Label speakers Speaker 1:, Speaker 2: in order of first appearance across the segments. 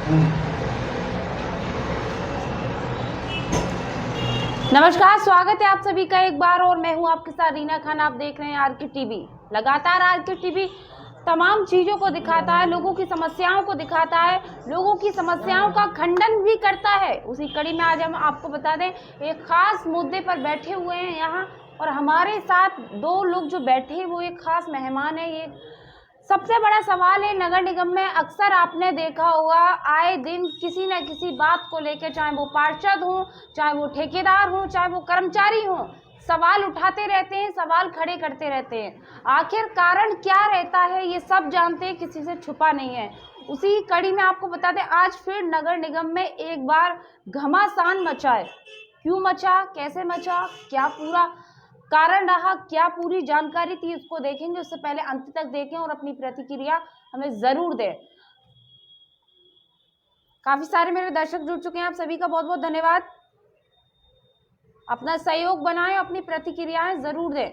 Speaker 1: नमस्कार, स्वागत है आप सभी का एक बार और मैं हूं आपके साथ रीना खान। आप देख रहे हैं आरके टीवी। लगातार आरके टीवी तमाम चीजों को दिखाता है, लोगों की समस्याओं को दिखाता है, लोगों की समस्याओं का खंडन भी करता है। उसी कड़ी में आज हम आपको बता दें, एक खास मुद्दे पर बैठे हुए हैं यहाँ, और हमारे साथ दो लोग जो बैठे हैं वो एक खास मेहमान है। ये सबसे बड़ा सवाल है, नगर निगम में अक्सर आपने देखा होगा आए दिन किसी न किसी बात को लेकर, चाहे वो पार्षद हो, चाहे वो ठेकेदार हो, चाहे वो कर्मचारी हो, सवाल उठाते रहते हैं, सवाल खड़े करते रहते हैं। आखिर कारण क्या रहता है ये सब जानते हैं, किसी से छुपा नहीं है। उसी कड़ी में आपको बता दें, आज फिर नगर निगम में एक बार घमासान मचा है। क्यों मचा, कैसे मचा, क्या पूरा कारण रहा, क्या पूरी जानकारी थी, उसको देखेंगे। उससे पहले अंत तक देखें और अपनी प्रतिक्रिया हमें जरूर दें। काफी सारे मेरे दर्शक जुड़ चुके हैं, आप सभी का बहुत बहुत धन्यवाद। अपना सहयोग बनाएं, अपनी प्रतिक्रियाएं जरूर दें।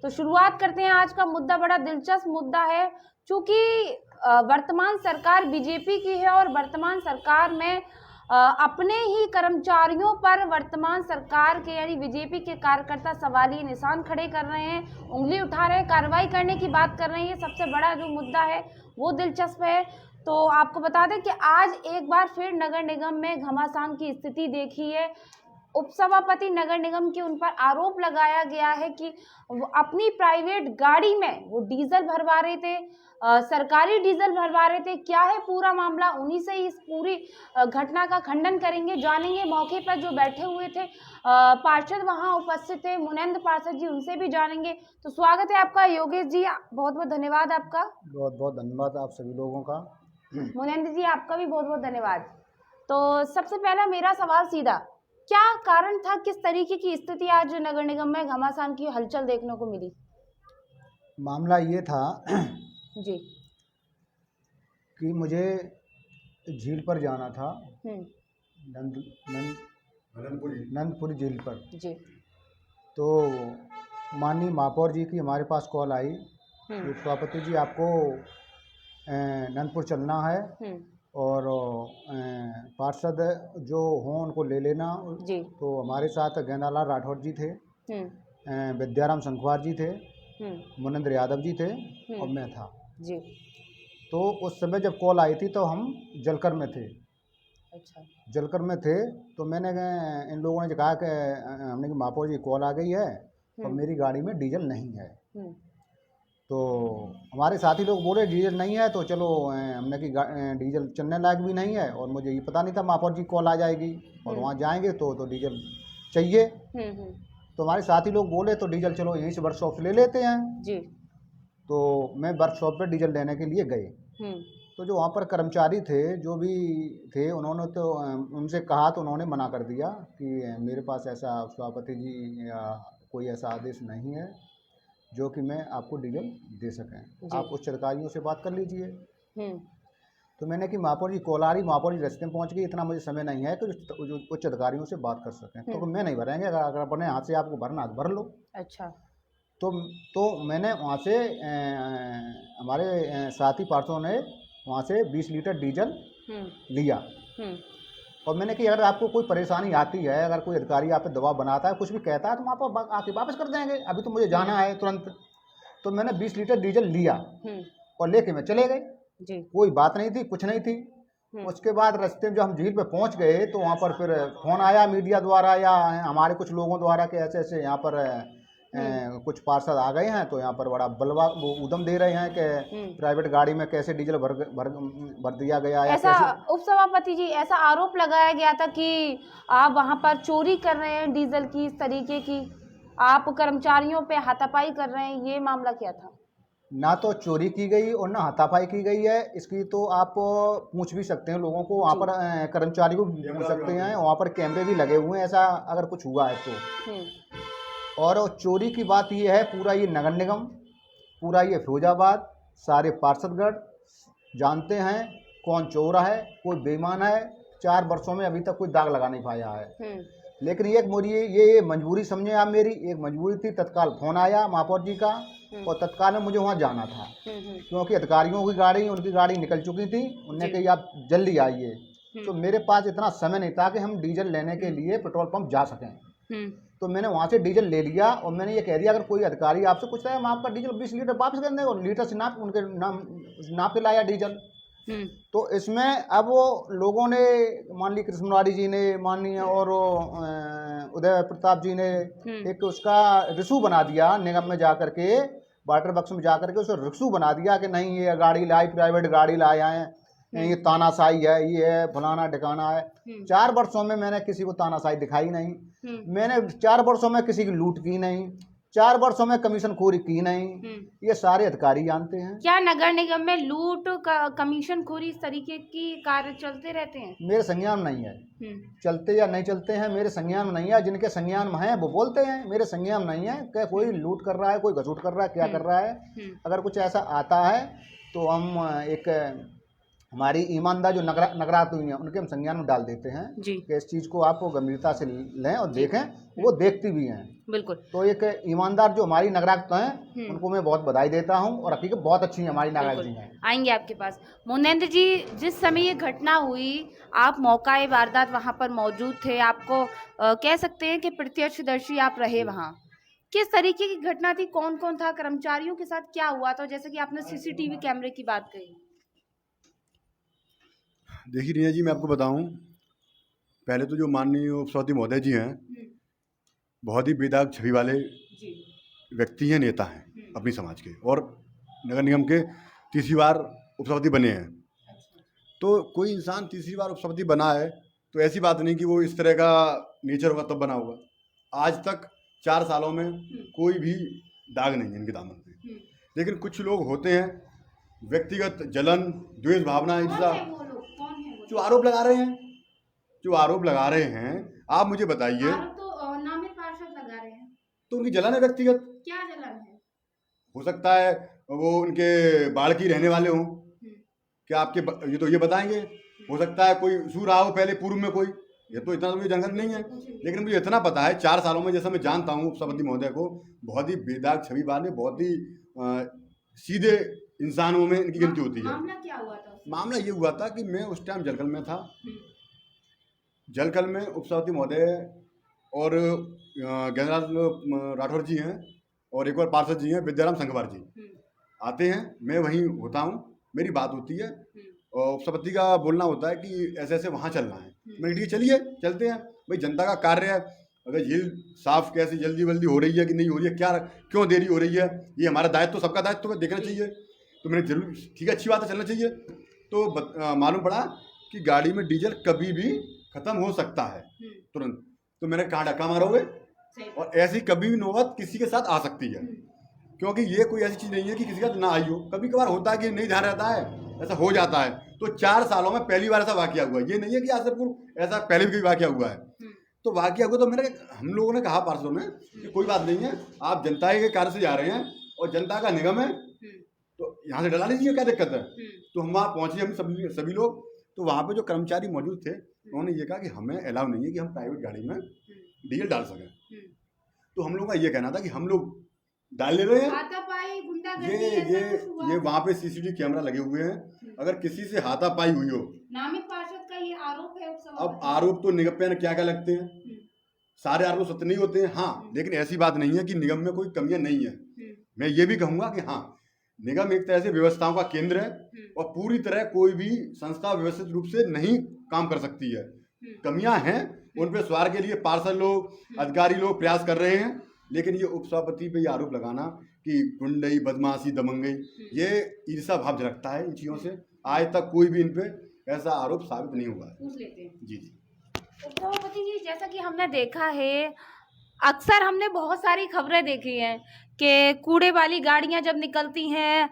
Speaker 1: तो शुरुआत करते हैं। आज का मुद्दा बड़ा दिलचस्प मुद्दा है, क्योंकि वर्तमान सरकार बीजेपी की है और वर्तमान सरकार में अपने ही कर्मचारियों पर वर्तमान सरकार के यानी बीजेपी के कार्यकर्ता सवालिया निशान खड़े कर रहे हैं, उंगली उठा रहे हैं, कार्रवाई करने की बात कर रहे हैं। ये सबसे बड़ा जो मुद्दा है वो दिलचस्प है। तो आपको बता दें कि आज एक बार फिर नगर निगम में घमासान की स्थिति देखी है। उपसभापति नगर निगम के उन पर आरोप लगाया गया है कि वो अपनी प्राइवेट गाड़ी में वो डीजल भरवा रहे थे, सरकारी डीजल भरवा रहे थे। क्या है पूरा मामला, उन्हीं से इस पूरी घटना का खंडन करेंगे, जानेंगे। मौके पर जो बैठे हुए थे पार्षद वहां उपस्थित थे, मुनेंद्र पार्षद जी, उनसे भी जानेंगे। तो स्वागत है आपका योगेश जी, बहुत बहुत धन्यवाद आपका।
Speaker 2: बहुत बहुत धन्यवाद आप सभी लोगों का।
Speaker 1: मुनेंद्र जी आपका भी बहुत बहुत धन्यवाद। तो सबसे पहला मेरा सवाल सीधा, क्या कारण था, किस तरीके की स्थिति आज नगर निगम में घमासान की हलचल देखने को मिली?
Speaker 2: मामला ये था
Speaker 1: जी
Speaker 2: कि मुझे झील पर जाना था, नंदपुरी झील पर।
Speaker 1: जी
Speaker 2: तो माननीय महापौर जी की हमारे पास कॉल आई कि सभापति जी आपको नंदपुर चलना है और पार्षद जो हों उनको ले लेना।
Speaker 1: जी
Speaker 2: तो हमारे साथ गेंदालाल राठौर जी थे, विद्याराम संखवार जी थे, मुनेंद्र यादव जी थे और मैं था
Speaker 1: जी।
Speaker 2: तो उस समय जब कॉल आई थी तो हम जलकर में थे।
Speaker 1: अच्छा।
Speaker 2: जलकर में थे तो मैंने इन लोगों ने कहा कि हमने कि महापौर जी कॉल आ गई है और मेरी गाड़ी में डीजल नहीं है। तो हमारे साथी लोग बोले डीजल नहीं है तो चलो, हमने कि डीजल चलने लायक भी नहीं है और मुझे ये पता नहीं था महापौर जी कॉल आ जाएगी और वहाँ जाएंगे तो डीजल चाहिए। तो हमारे साथी लोग बोले तो डीजल चलो यहीं से वर्कशॉप से ले लेते हैं जी। तो मैं वर्कशॉप पे डीजल लेने के लिए गए। तो जो वहाँ पर कर्मचारी थे, जो भी थे, उन्होंने तो उनसे कहा तो उन्होंने मना कर दिया कि मेरे पास ऐसा सभापति जी या कोई ऐसा आदेश नहीं है जो कि मैं आपको डीजल दे सकें, आप उच्च अधिकारियों से बात कर लीजिए। तो मैंने कि महापौर जी कॉल आ रही, महापौर जी रास्ते में पहुँच गई, इतना मुझे समय नहीं है कि उच्च अधिकारियों से बात कर सकें। तो मैं नहीं भरेंगे, अगर अपने हाथ से आपको भरना तो भर लो। अच्छा। तो मैंने वहाँ से हमारे साथी पार्षदों ने वहाँ से 20 लीटर डीजल लिया और मैंने कि अगर आपको कोई परेशानी आती है, अगर कोई अधिकारी आप पे दबाव बनाता है, कुछ भी कहता है, तो हम आप आके वापस कर देंगे, अभी तो मुझे जाना है तुरंत। तो मैंने 20 लीटर डीजल लिया और लेके मैं चले गए जी। कोई बात नहीं थी, कुछ नहीं थी। उसके बाद रास्ते में जब हम झील पे पहुंच गए तो वहाँ पर फिर फोन आया मीडिया द्वारा या हमारे कुछ लोगों द्वारा कि ऐसे ऐसे यहाँ पर कुछ पार्षद आ गए हैं, तो यहाँ पर बड़ा बलवा उदम दे रहे हैं कि प्राइवेट गाड़ी में कैसे डीजल भर दिया गया है। ऐसा
Speaker 1: उपसभापति जी, ऐसा आरोप लगाया गया था कि आप वहाँ पर चोरी कर रहे हैं डीजल की, इस तरीके की आप कर्मचारियों पे हाथापाई कर रहे हैं, ये मामला क्या था?
Speaker 2: ना तो चोरी की गई और ना हाथापाई की गई है, इसकी तो आप पूछ भी सकते हैं लोगों को, वहाँ पर कर्मचारी को पूछ सकते हैं, वहाँ पर कैमरे भी लगे हुए हैं, ऐसा अगर कुछ हुआ है तो। और चोरी की बात ये है, पूरा ये नगर निगम, पूरा ये फिरोजाबाद, सारे पार्षदगढ़ जानते हैं कौन चोर है, कोई बेईमान है। 4 वर्षों में अभी तक कोई दाग लगा नहीं पाया है। लेकिन ये मजबूरी समझे आप मेरी, एक मजबूरी थी। तत्काल फोन आया महापौर जी का और तत्काल में मुझे वहाँ जाना था, क्योंकि अधिकारियों की गाड़ी, उनकी गाड़ी निकल चुकी थी। उनने कही आप जल्दी आइए। तो मेरे पास इतना समय नहीं था कि हम डीजल लेने के लिए पेट्रोल पंप जा सकें। तो मैंने वहाँ से डीजल ले लिया और मैंने ये कह दिया अगर कोई अधिकारी आपसे पूछता है हम आपका डीजल 20 लीटर वापस कर देंगे, और लीटर से नाप उनके नाप के लाया डीजल। तो इसमें अब वो लोगों ने मान ली कृष्ण मुरारी जी ने माननीय और उदय प्रताप जी ने एक उसका रिसू बना दिया निगम में जा करके, वाटर बक्स में जा करके उसे रिसू बना दिया कि नहीं ये गाड़ी लाई, प्राइवेट गाड़ी लाए हैं, ये तानाशाही है, ये है फलाना ठिकाना है। 4 वर्षों में मैंने किसी को तानाशाही दिखाई नहीं, मैंने 4 वर्षों में किसी की लूट की नहीं, 4 वर्षों में कमीशन खोरी की नहीं। ये सारे अधिकारी जानते हैं।
Speaker 1: क्या नगर निगम में लूट कमीशन खोरी इस तरीके की कार्य चलते रहते हैं?
Speaker 2: मेरे संज्ञान में नहीं है, चलते या नहीं चलते हैं मेरे संज्ञान में नहीं है। जिनके संज्ञान में है वो बोलते हैं, मेरे संज्ञान में नहीं है कि कोई लूट कर रहा है, कोई घसूट कर रहा है, क्या कर रहा है। अगर कुछ ऐसा आता है तो हम एक हमारी ईमानदार जो नगरात हुई हैं उनके हम संज्ञान में डाल देते हैं कि इस चीज़ को आप गंभीरता से लें और देखें, वो देखती भी हैं।
Speaker 1: बिल्कुल।
Speaker 2: तो एक ईमानदार जो हमारी नगरात हैं उनको मैं बहुत बधाई देता हूं, और हकीकत बहुत अच्छी है हमारी नगरात जी हैं।
Speaker 1: आएंगे आपके पास। मोनेंद्र जी, जिस समय ये घटना हुई आप मौका वारदात वहां पर मौजूद थे, आपको कह सकते हैं कि प्रत्यक्षदर्शी आप रहे वहां। किस तरीके की घटना थी, कौन कौन था, कर्मचारियों के साथ क्या हुआ था, जैसे कि आपने सीसीटीवी कैमरे की बात कही?
Speaker 3: देखिए रिया जी, मैं आपको बताऊं, पहले तो जो माननीय उपसभापति महोदय जी हैं बहुत ही बेदाग छवि वाले व्यक्ति हैं, नेता हैं अपनी समाज के, और नगर निगम के तीसरी बार उपसभापति बने हैं। तो कोई इंसान तीसरी बार उपसभापति बना है तो ऐसी बात नहीं कि वो इस तरह का नेचर होगा तब बना होगा। आज तक 4 सालों में कोई भी दाग नहीं है इनके दामन पे। लेकिन कुछ लोग होते हैं व्यक्तिगत जलन, द्वेष भावना, ईर्ष्या, जो आरोप लगा रहे हैं, आप मुझे बताइए।
Speaker 1: तो नामित पार्षद लगा रहे हैं
Speaker 3: तो उनकी जलन है व्यक्तिगत।
Speaker 1: क्या जलन है?
Speaker 3: हो सकता है वो उनके बाढ़ की रहने वाले हों, क्या आपके ये बताएंगे। हो सकता है कोई इशू रहा हो पहले पूर्व में कोई, ये तो इतना तो मुझे जानकारी नहीं है। लेकिन मुझे इतना पता है 4 सालों में जैसा मैं जानता हूँ उपसभापति महोदय को, बहुत ही बेदाग छवि वाले, बहुत ही सीधे इंसानों में इनकी गिनती होती है।
Speaker 1: मामला क्या हुआ था?
Speaker 3: मामला ये हुआ था कि मैं उस टाइम जलकल में था। जलकल में उपसभापति महोदय और ज्ञानराज राठौर जी हैं और एक और पार्षद जी हैं विद्याराम संघवार जी आते हैं। मैं वहीं होता हूँ, मेरी बात होती है और उपसभापति का बोलना होता है कि ऐसे ऐसे वहाँ चलना है। मैंने ठीक है चलिए चलते हैं, भाई जनता का कार्य है, अगर झील साफ कैसे जल्दी हो रही है कि नहीं हो रही है, क्या क्यों देरी हो रही है, ये हमारा दायित्व तो सबका दायित्व तो देखना चाहिए। तो मैंने जरूर ठीक है, अच्छी बात है, चलना चाहिए। तो मालूम पड़ा कि गाड़ी में डीजल कभी भी खत्म हो सकता है तुरंत। तो मैंने कहा धक्का मारोगे, और ऐसी कभी भी नौबत किसी के साथ आ सकती है, क्योंकि ये कोई ऐसी चीज़ नहीं है कि किसी का ना आई हो। कभी कभार होता है कि नहीं ध्यान रहता है, ऐसा हो जाता है। तो 4 सालों में पहली बार ऐसा वाकया हुआ, ये नहीं है कि आज से पूर्व ऐसा पहले भी कोई वाकया हुआ है। तो वाकया हुआ तो हम लोगों ने कहा पार्षदों में कि कोई बात नहीं है, आप जनता के कार्य से जा रहे हैं और जनता का निगम है तो यहाँ से डला लीजिए, क्या दिक्कत है। तो हम वहाँ पहुँचे, हम सभी लोग। तो वहाँ पे जो कर्मचारी मौजूद थे उन्होंने ये कहा कि हमें अलाउ नहीं है कि हम प्राइवेट गाड़ी में डीजल डाल सकें। तो हम लोगों का ये कहना था कि हम लोग डाल ले रहे हैं। ये वहाँ पे सीसीटीवी कैमरा लगे हुए हैं, अगर किसी से हाथापाई हुई हो,
Speaker 1: नामित पार्षद का ये आरोप है।
Speaker 3: अब आरोप तो निगम पे क्या क्या लगते हैं, सारे आरोप सत्य नहीं होते हैं। हाँ, लेकिन ऐसी बात नहीं है कि निगम में कोई कमियां नहीं है। मैं ये भी कहूँगा कि हाँ, निगम एक तरह से व्यवस्थाओं का केंद्र है और पूरी तरह कोई भी संस्था व्यवस्थित रूप से नहीं काम कर सकती है। कमियां हैं, उन पे सुधार के लिए पार्षद लोग, अधिकारी लोग प्रयास कर रहे हैं। लेकिन ये उपसभापति पे ये आरोप लगाना कि गुंडई, बदमाशी, दबंगई, ये ईर्ष्या भाव झलकता है इन चीज़ों से। आज तक कोई भी इन पे ऐसा आरोप साबित नहीं हुआ है।
Speaker 1: पूछ लेते हैं।
Speaker 3: जी।
Speaker 1: उपसभापति जी, जैसा कि हमने देखा है, अक्सर हमने बहुत सारी खबरें देखी हैं कि कूड़े वाली गाड़ियां जब निकलती हैं,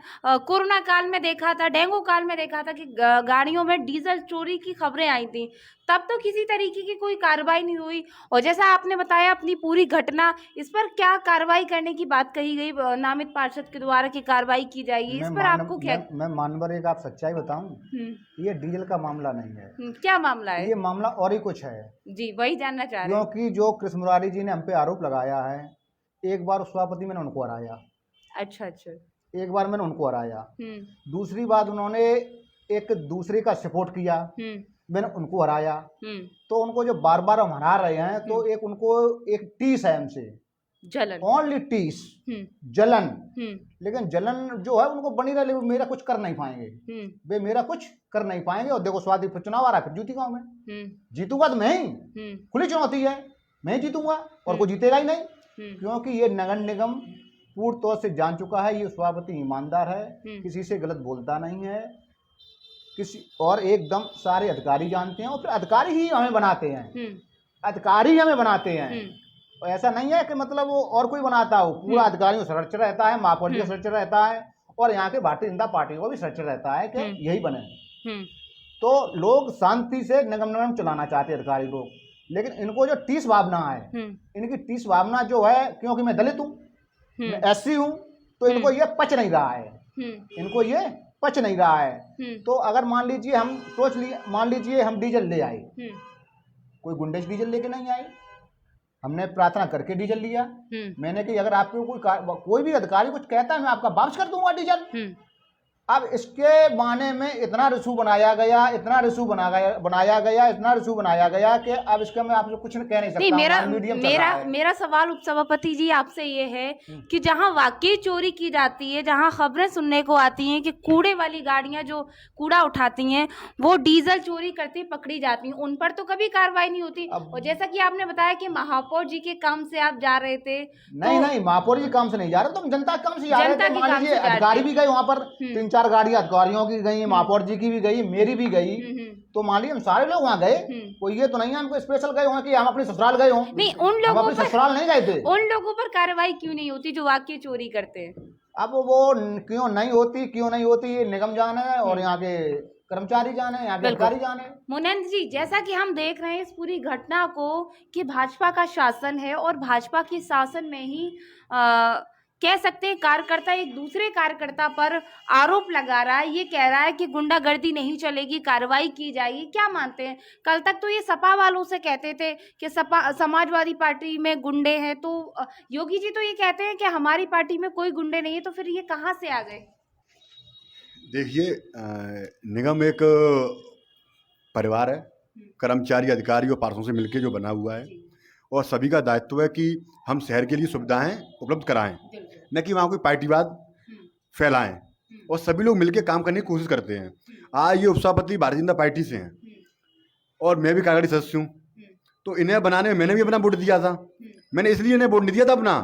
Speaker 1: कोरोना काल में देखा था, डेंगू काल में देखा था कि गाड़ियों में डीजल चोरी की खबरें आई थी, तब तो किसी तरीके की कोई कार्रवाई नहीं हुई। और जैसा आपने बताया अपनी पूरी घटना, इस पर क्या कार्रवाई करने की बात कही गई, नामित पार्षद के द्वारा की कार्रवाई की जाएगी, इस पर आपको क्या?
Speaker 2: मैं मानवर एक आप सच्चाई बताऊं, ये डीजल का मामला नहीं है।
Speaker 1: क्या मामला है?
Speaker 2: ये मामला और ही कुछ है
Speaker 1: जी, वही जानना चाह रहे हैं।
Speaker 2: क्योंकि जो कृष्ण मुरारी जी ने हम पे आरोप लगाया है, एक बार उपसभापति मैंने उनको हराया।
Speaker 1: अच्छा।
Speaker 2: एक बार मैंने उनको हराया। दूसरी बात उन्होंने एक दूसरे का सपोर्ट किया, मैंने उनको हराया। तो उनको जो बार बार हम हरा रहे हैं तो एक उनको एक टीस है हमसे,
Speaker 1: जलन,
Speaker 2: ओनली टीस, जलन। लेकिन जलन जो है उनको बनी रहे, मेरा कुछ कर नहीं पाएंगे, वे मेरा कुछ कर नहीं पाएंगे। और देखो स्वाति फिर चुनाव आ रहा है, फिर जीतूंगा मैं, जीतूंगा तो मैं ही, खुली चुनौती है, मैं ही जीतूंगा और कोई जीतेगा ही नहीं। क्योंकि ये नगर निगम पूर्ण तौर से जान चुका है, ये सभापति ईमानदार है, किसी से गलत बोलता नहीं है, किसी और एकदम सारे अधिकारी जानते हैं और फिर अधिकारी ही हमें बनाते हैं, अधिकारी हमें बनाते हैं। और ऐसा नहीं है कि मतलब वो और कोई बनाता हो, पूरा अधिकारियों का संरक्षण रहता है, महापौर जी का संरक्षण रहता है और यहाँ के भारतीय जनता पार्टी को भी संरक्षण रहता है कि यही बने। तो लोग शांति से निगम चलाना चाहते हैं अधिकारी लोग, लेकिन इनको जो टीस भावना है, इनकी टीस भावना जो है, क्योंकि मैं दलित हूँ, मैं एससी हूँ, तो इनको ये पच नहीं रहा है, इनको ये पच नहीं रहा है। तो अगर मान लीजिए हम सोच लिए, मान लीजिए हम डीजल ले आए, कोई गुंडेज डीजल लेके नहीं आए, हमने प्रार्थना करके डीजल लिया। मैंने कि अगर आपको कोई भी अधिकारी कुछ कहता है मैं आपका वापस कर दूंगा डीजल। अब इसके माने में इतना रिशू बनाया गया, इतना रिशू बनाया गया कि अब इसका मैं आपसे कुछ कह नहीं सकता।
Speaker 1: नहीं, मेरा सवाल उपसभापति जी आपसे ये है कि जहां वाकई चोरी की जाती है, जहां खबरें सुनने को आती हैं कि कूड़े वाली गाड़ियां जो कूड़ा उठाती हैं वो डीजल चोरी करती पकड़ी जाती हैं, उन पर तो कभी कार्रवाई नहीं होती। और जैसा कि आपने बताया कि महापौर जी के काम से आप जा रहे थे,
Speaker 2: नहीं महापौर जी काम से नहीं जा रहे, तो जनता के काम से जा रहे थे। मान लीजिए अधिकारी भी गए वहां पर, 3-4 गाड़ियां अधिकारियों की गई, महापौर जी की भी गई, मेरी भी गई, तो मान लीजिए हम सारे लोग वहाँ गए, कोई ये तो नहीं है हमको स्पेशल गए वहाँ कि हम अपने ससुराल गए हों।
Speaker 1: नहीं, उन लोगों पर
Speaker 2: ससुराल नहीं गए थे।
Speaker 1: उन लोगों पर कार्रवाई क्यों नहीं होती जो वाकई चोरी करते हैं?
Speaker 2: अब वो क्यों नहीं होती ये निगम जाने और यहाँ के कर्मचारी जाने, यहाँ के अधिकारी जाने।
Speaker 1: मुनेंद्र जी, जैसा कि हम देख रहे हैं इस पूरी घटना को कि भाजपा का शासन है और भाजपा के शासन में ही कह सकते हैं कार्यकर्ता एक दूसरे कार्यकर्ता पर आरोप लगा रहा है, ये कह रहा है कि गुंडागर्दी नहीं चलेगी, कार्रवाई की जाएगी। क्या मानते हैं? कल तक तो ये सपा वालों से कहते थे कि समाजवादी पार्टी में गुंडे हैं, तो योगी जी तो ये कहते हैं कि हमारी पार्टी में कोई गुंडे नहीं है, तो फिर ये कहाँ से आ गए?
Speaker 3: देखिए, निगम एक परिवार है, कर्मचारी, अधिकारी और पार्षदों से मिलकर जो बना हुआ है, और सभी का दायित्व है कि हम शहर के लिए सुविधाएं उपलब्ध कराएं, न कि वहाँ कोई पार्टीवाद फैलाएं, और सभी लोग मिलकर काम करने की कोशिश करते हैं। आज ये उपसभापति भारतीय जनता पार्टी से हैं और मैं भी कार्यकारी सदस्य हूँ, तो इन्हें बनाने में मैंने भी अपना वोट दिया था। मैंने इसलिए इन्हें वोट नहीं दिया था अपना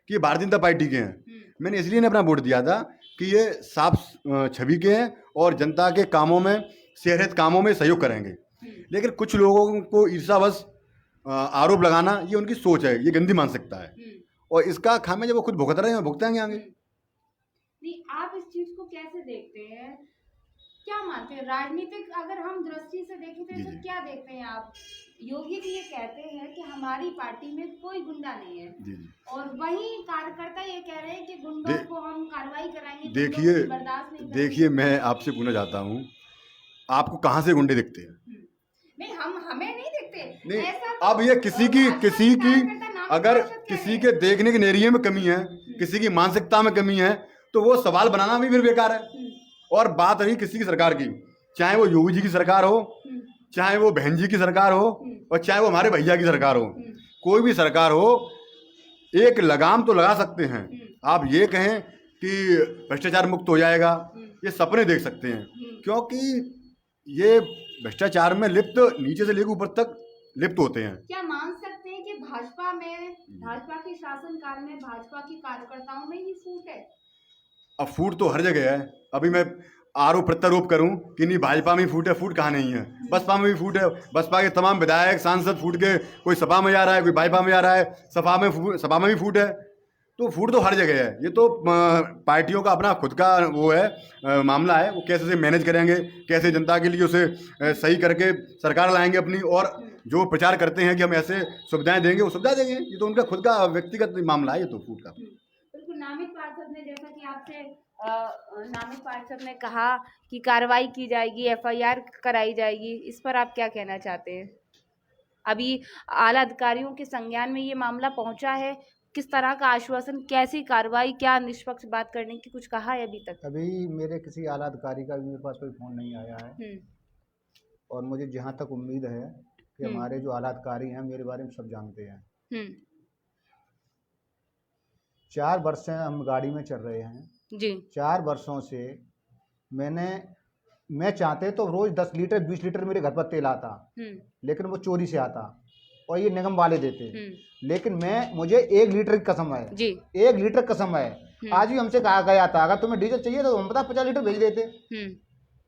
Speaker 3: कि ये भारतीय जनता पार्टी के हैं, मैंने इसलिए इन्हें अपना वोट दिया था कि ये साफ छवि के हैं और जनता के कामों में, शहर हित कामों में सहयोग करेंगे। लेकिन कुछ लोगों को ईर्ष्यावश आरोप लगाना, ये उनकी सोच है, ये गंदी मानसिकता है, और इसका खामियाजा वो खुद भुगत रहे हैं, भुगतेंगे आगे।
Speaker 1: नहीं, आप इस चीज को कैसे देखते हैं, क्या मानते हैं? राजनीतिक अगर हम दृष्टि से देखें तो क्या देखते हैं आप? योगी जी ये कहते हैं कि हमारी पार्टी में कोई गुंडा नहीं है, और वही कार्यकर्ता ये कह रहे हैं कि गुंडों को हम कार्रवाई कराएंगे।
Speaker 3: देखिए, मैं आपसे पूछना चाहता हूँ, आपको कहाँ से गुंडे दिखते हैं?
Speaker 1: नहीं, हमें नहीं दिखते।
Speaker 3: नहीं, अब ये किसी की अगर किसी के देखने के नजरिए में कमी है, किसी की मानसिकता में कमी है, तो वो सवाल बनाना भी फिर बेकार है। और बात रही किसी की सरकार की, चाहे वो योगी जी की सरकार हो, चाहे वो बहन जी की सरकार हो, और चाहे वो हमारे भैया की सरकार हो, कोई भी सरकार हो, एक लगाम तो लगा सकते हैं। आप ये कहें कि भ्रष्टाचार मुक्त हो जाएगा, ये सपने देख सकते हैं, क्योंकि ये भ्रष्टाचार में लिप्त नीचे से लेकर ऊपर तक लिप्त होते हैं।
Speaker 1: क्या मान सकते हैं कि भाजपा के शासनकाल में भाजपा के कार्यकर्ताओं में ही फूट है?
Speaker 3: अब फूट तो हर जगह है। अभी मैं आरोप प्रत्यारोप करूं कि नहीं भाजपा में फूट है, फूट कहाँ नहीं है? बसपा में भी फूट है, बसपा के तमाम विधायक सांसद फूट के, कोई सपा में जा रहा है, कोई भाजपा में जा रहा है, सपा में भी फूट है। तो फूट तो हर जगह है। ये तो पार्टियों का अपना खुद का वो है, मामला है, वो कैसे से मैनेज करेंगे, कैसे जनता के लिए उसे सही करके सरकार लाएंगे अपनी, और जो प्रचार करते हैं कि हम ऐसे सुविधाएं देंगे, वो सुविधा देंगे, ये तो उनका खुद का व्यक्तिगत मामला है। ये तो फूट का
Speaker 1: बिल्कुल। नामित पार्षद ने, जैसा कि आपसे नामित पार्षद ने कहा कि कार्रवाई की जाएगी, FIR कराई जाएगी, इस पर आप क्या कहना चाहते हैं? अभी आला अधिकारियों के संज्ञान में ये मामला पहुंचा है, किस तरह का आश्वासन, कैसी कार्रवाई, क्या निष्पक्ष बात करने की कुछ कहा है अभी तक?
Speaker 2: अभी मेरे किसी आला अधिकारी का भी मेरे पास कोई फ़ोन नहीं आया है। और मुझे जहाँ तक उम्मीद है कि हमारे जो आला अधिकारी हैं मेरे बारे में सब जानते हैं। 4 वर्ष से हम गाड़ी में चल रहे हैं
Speaker 1: जी।
Speaker 2: 4 वर्षों से मैं चाहते तो रोज 10 लीटर 20 लीटर मेरे घर पर तेल आता, लेकिन वो चोरी से आता और ये निगम वाले देते। लेकिन मुझे 1 लीटर की कसम है जी, 1 लीटर कसम है। आज भी हमसे कहा गया था अगर तुम्हें डीजल चाहिए तो हम पता 50 लीटर भेज देते।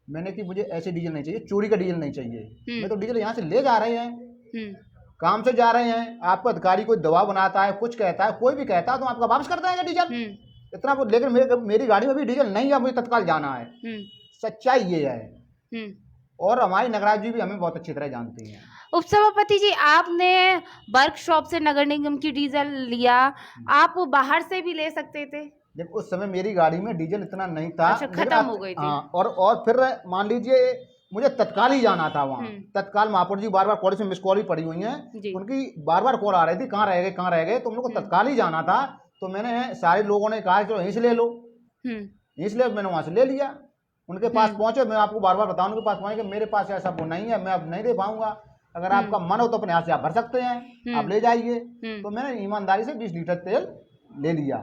Speaker 2: मैंने कि मुझे ऐसे डीजल नहीं चाहिए, चोरी का डीजल नहीं चाहिए। मैं तो डीजल यहाँ से ले जा रहे हैं, काम से जा रहे हैं, आपको अधिकारी कोई दबाव बनाता है, कुछ कहता है, कोई भी कहता है तो आपका वापस कर देंगे डीजल इतना। लेकिन मेरी गाड़ी में भी डीजल नहीं है, मुझे तत्काल जाना है। सच्चाई ये है। और हमारी नगराज जी भी हमें बहुत अच्छी तरह जानती हैं।
Speaker 1: उपसभापति जी, आपने वर्कशॉप से नगर निगम की डीजल लिया, आप बाहर से भी ले सकते थे।
Speaker 2: देखो उस समय मेरी गाड़ी में डीजल इतना नहीं था।
Speaker 1: अच्छा, खत्म हो गई थी।
Speaker 2: हाँ, और फिर मान लीजिए मुझे तत्काल ही जाना था वहाँ। तत्काल महापौर जी बार बार कॉलेज में मिस कॉल ही पड़ी हुई हैं, उनकी बार बार कॉल आ रही थी, कहाँ रह गए। तो हम लोग को तत्काल ही जाना था। तो मैंने सारे लोगों ने कहा चलो यहीं से ले लो, इसलिए मैंने वहाँ से ले लिया। उनके पास पहुंचे, मैं आपको बार बार बताऊं, उनके पास पहुंचे कि मेरे पास ऐसा वो नहीं है, मैं अब नहीं दे पाऊंगा। अगर आपका मन हो तो अपने यहाँ से आप भर सकते हैं, आप ले जाइए। तो मैंने ईमानदारी से 20 लीटर तेल ले लिया,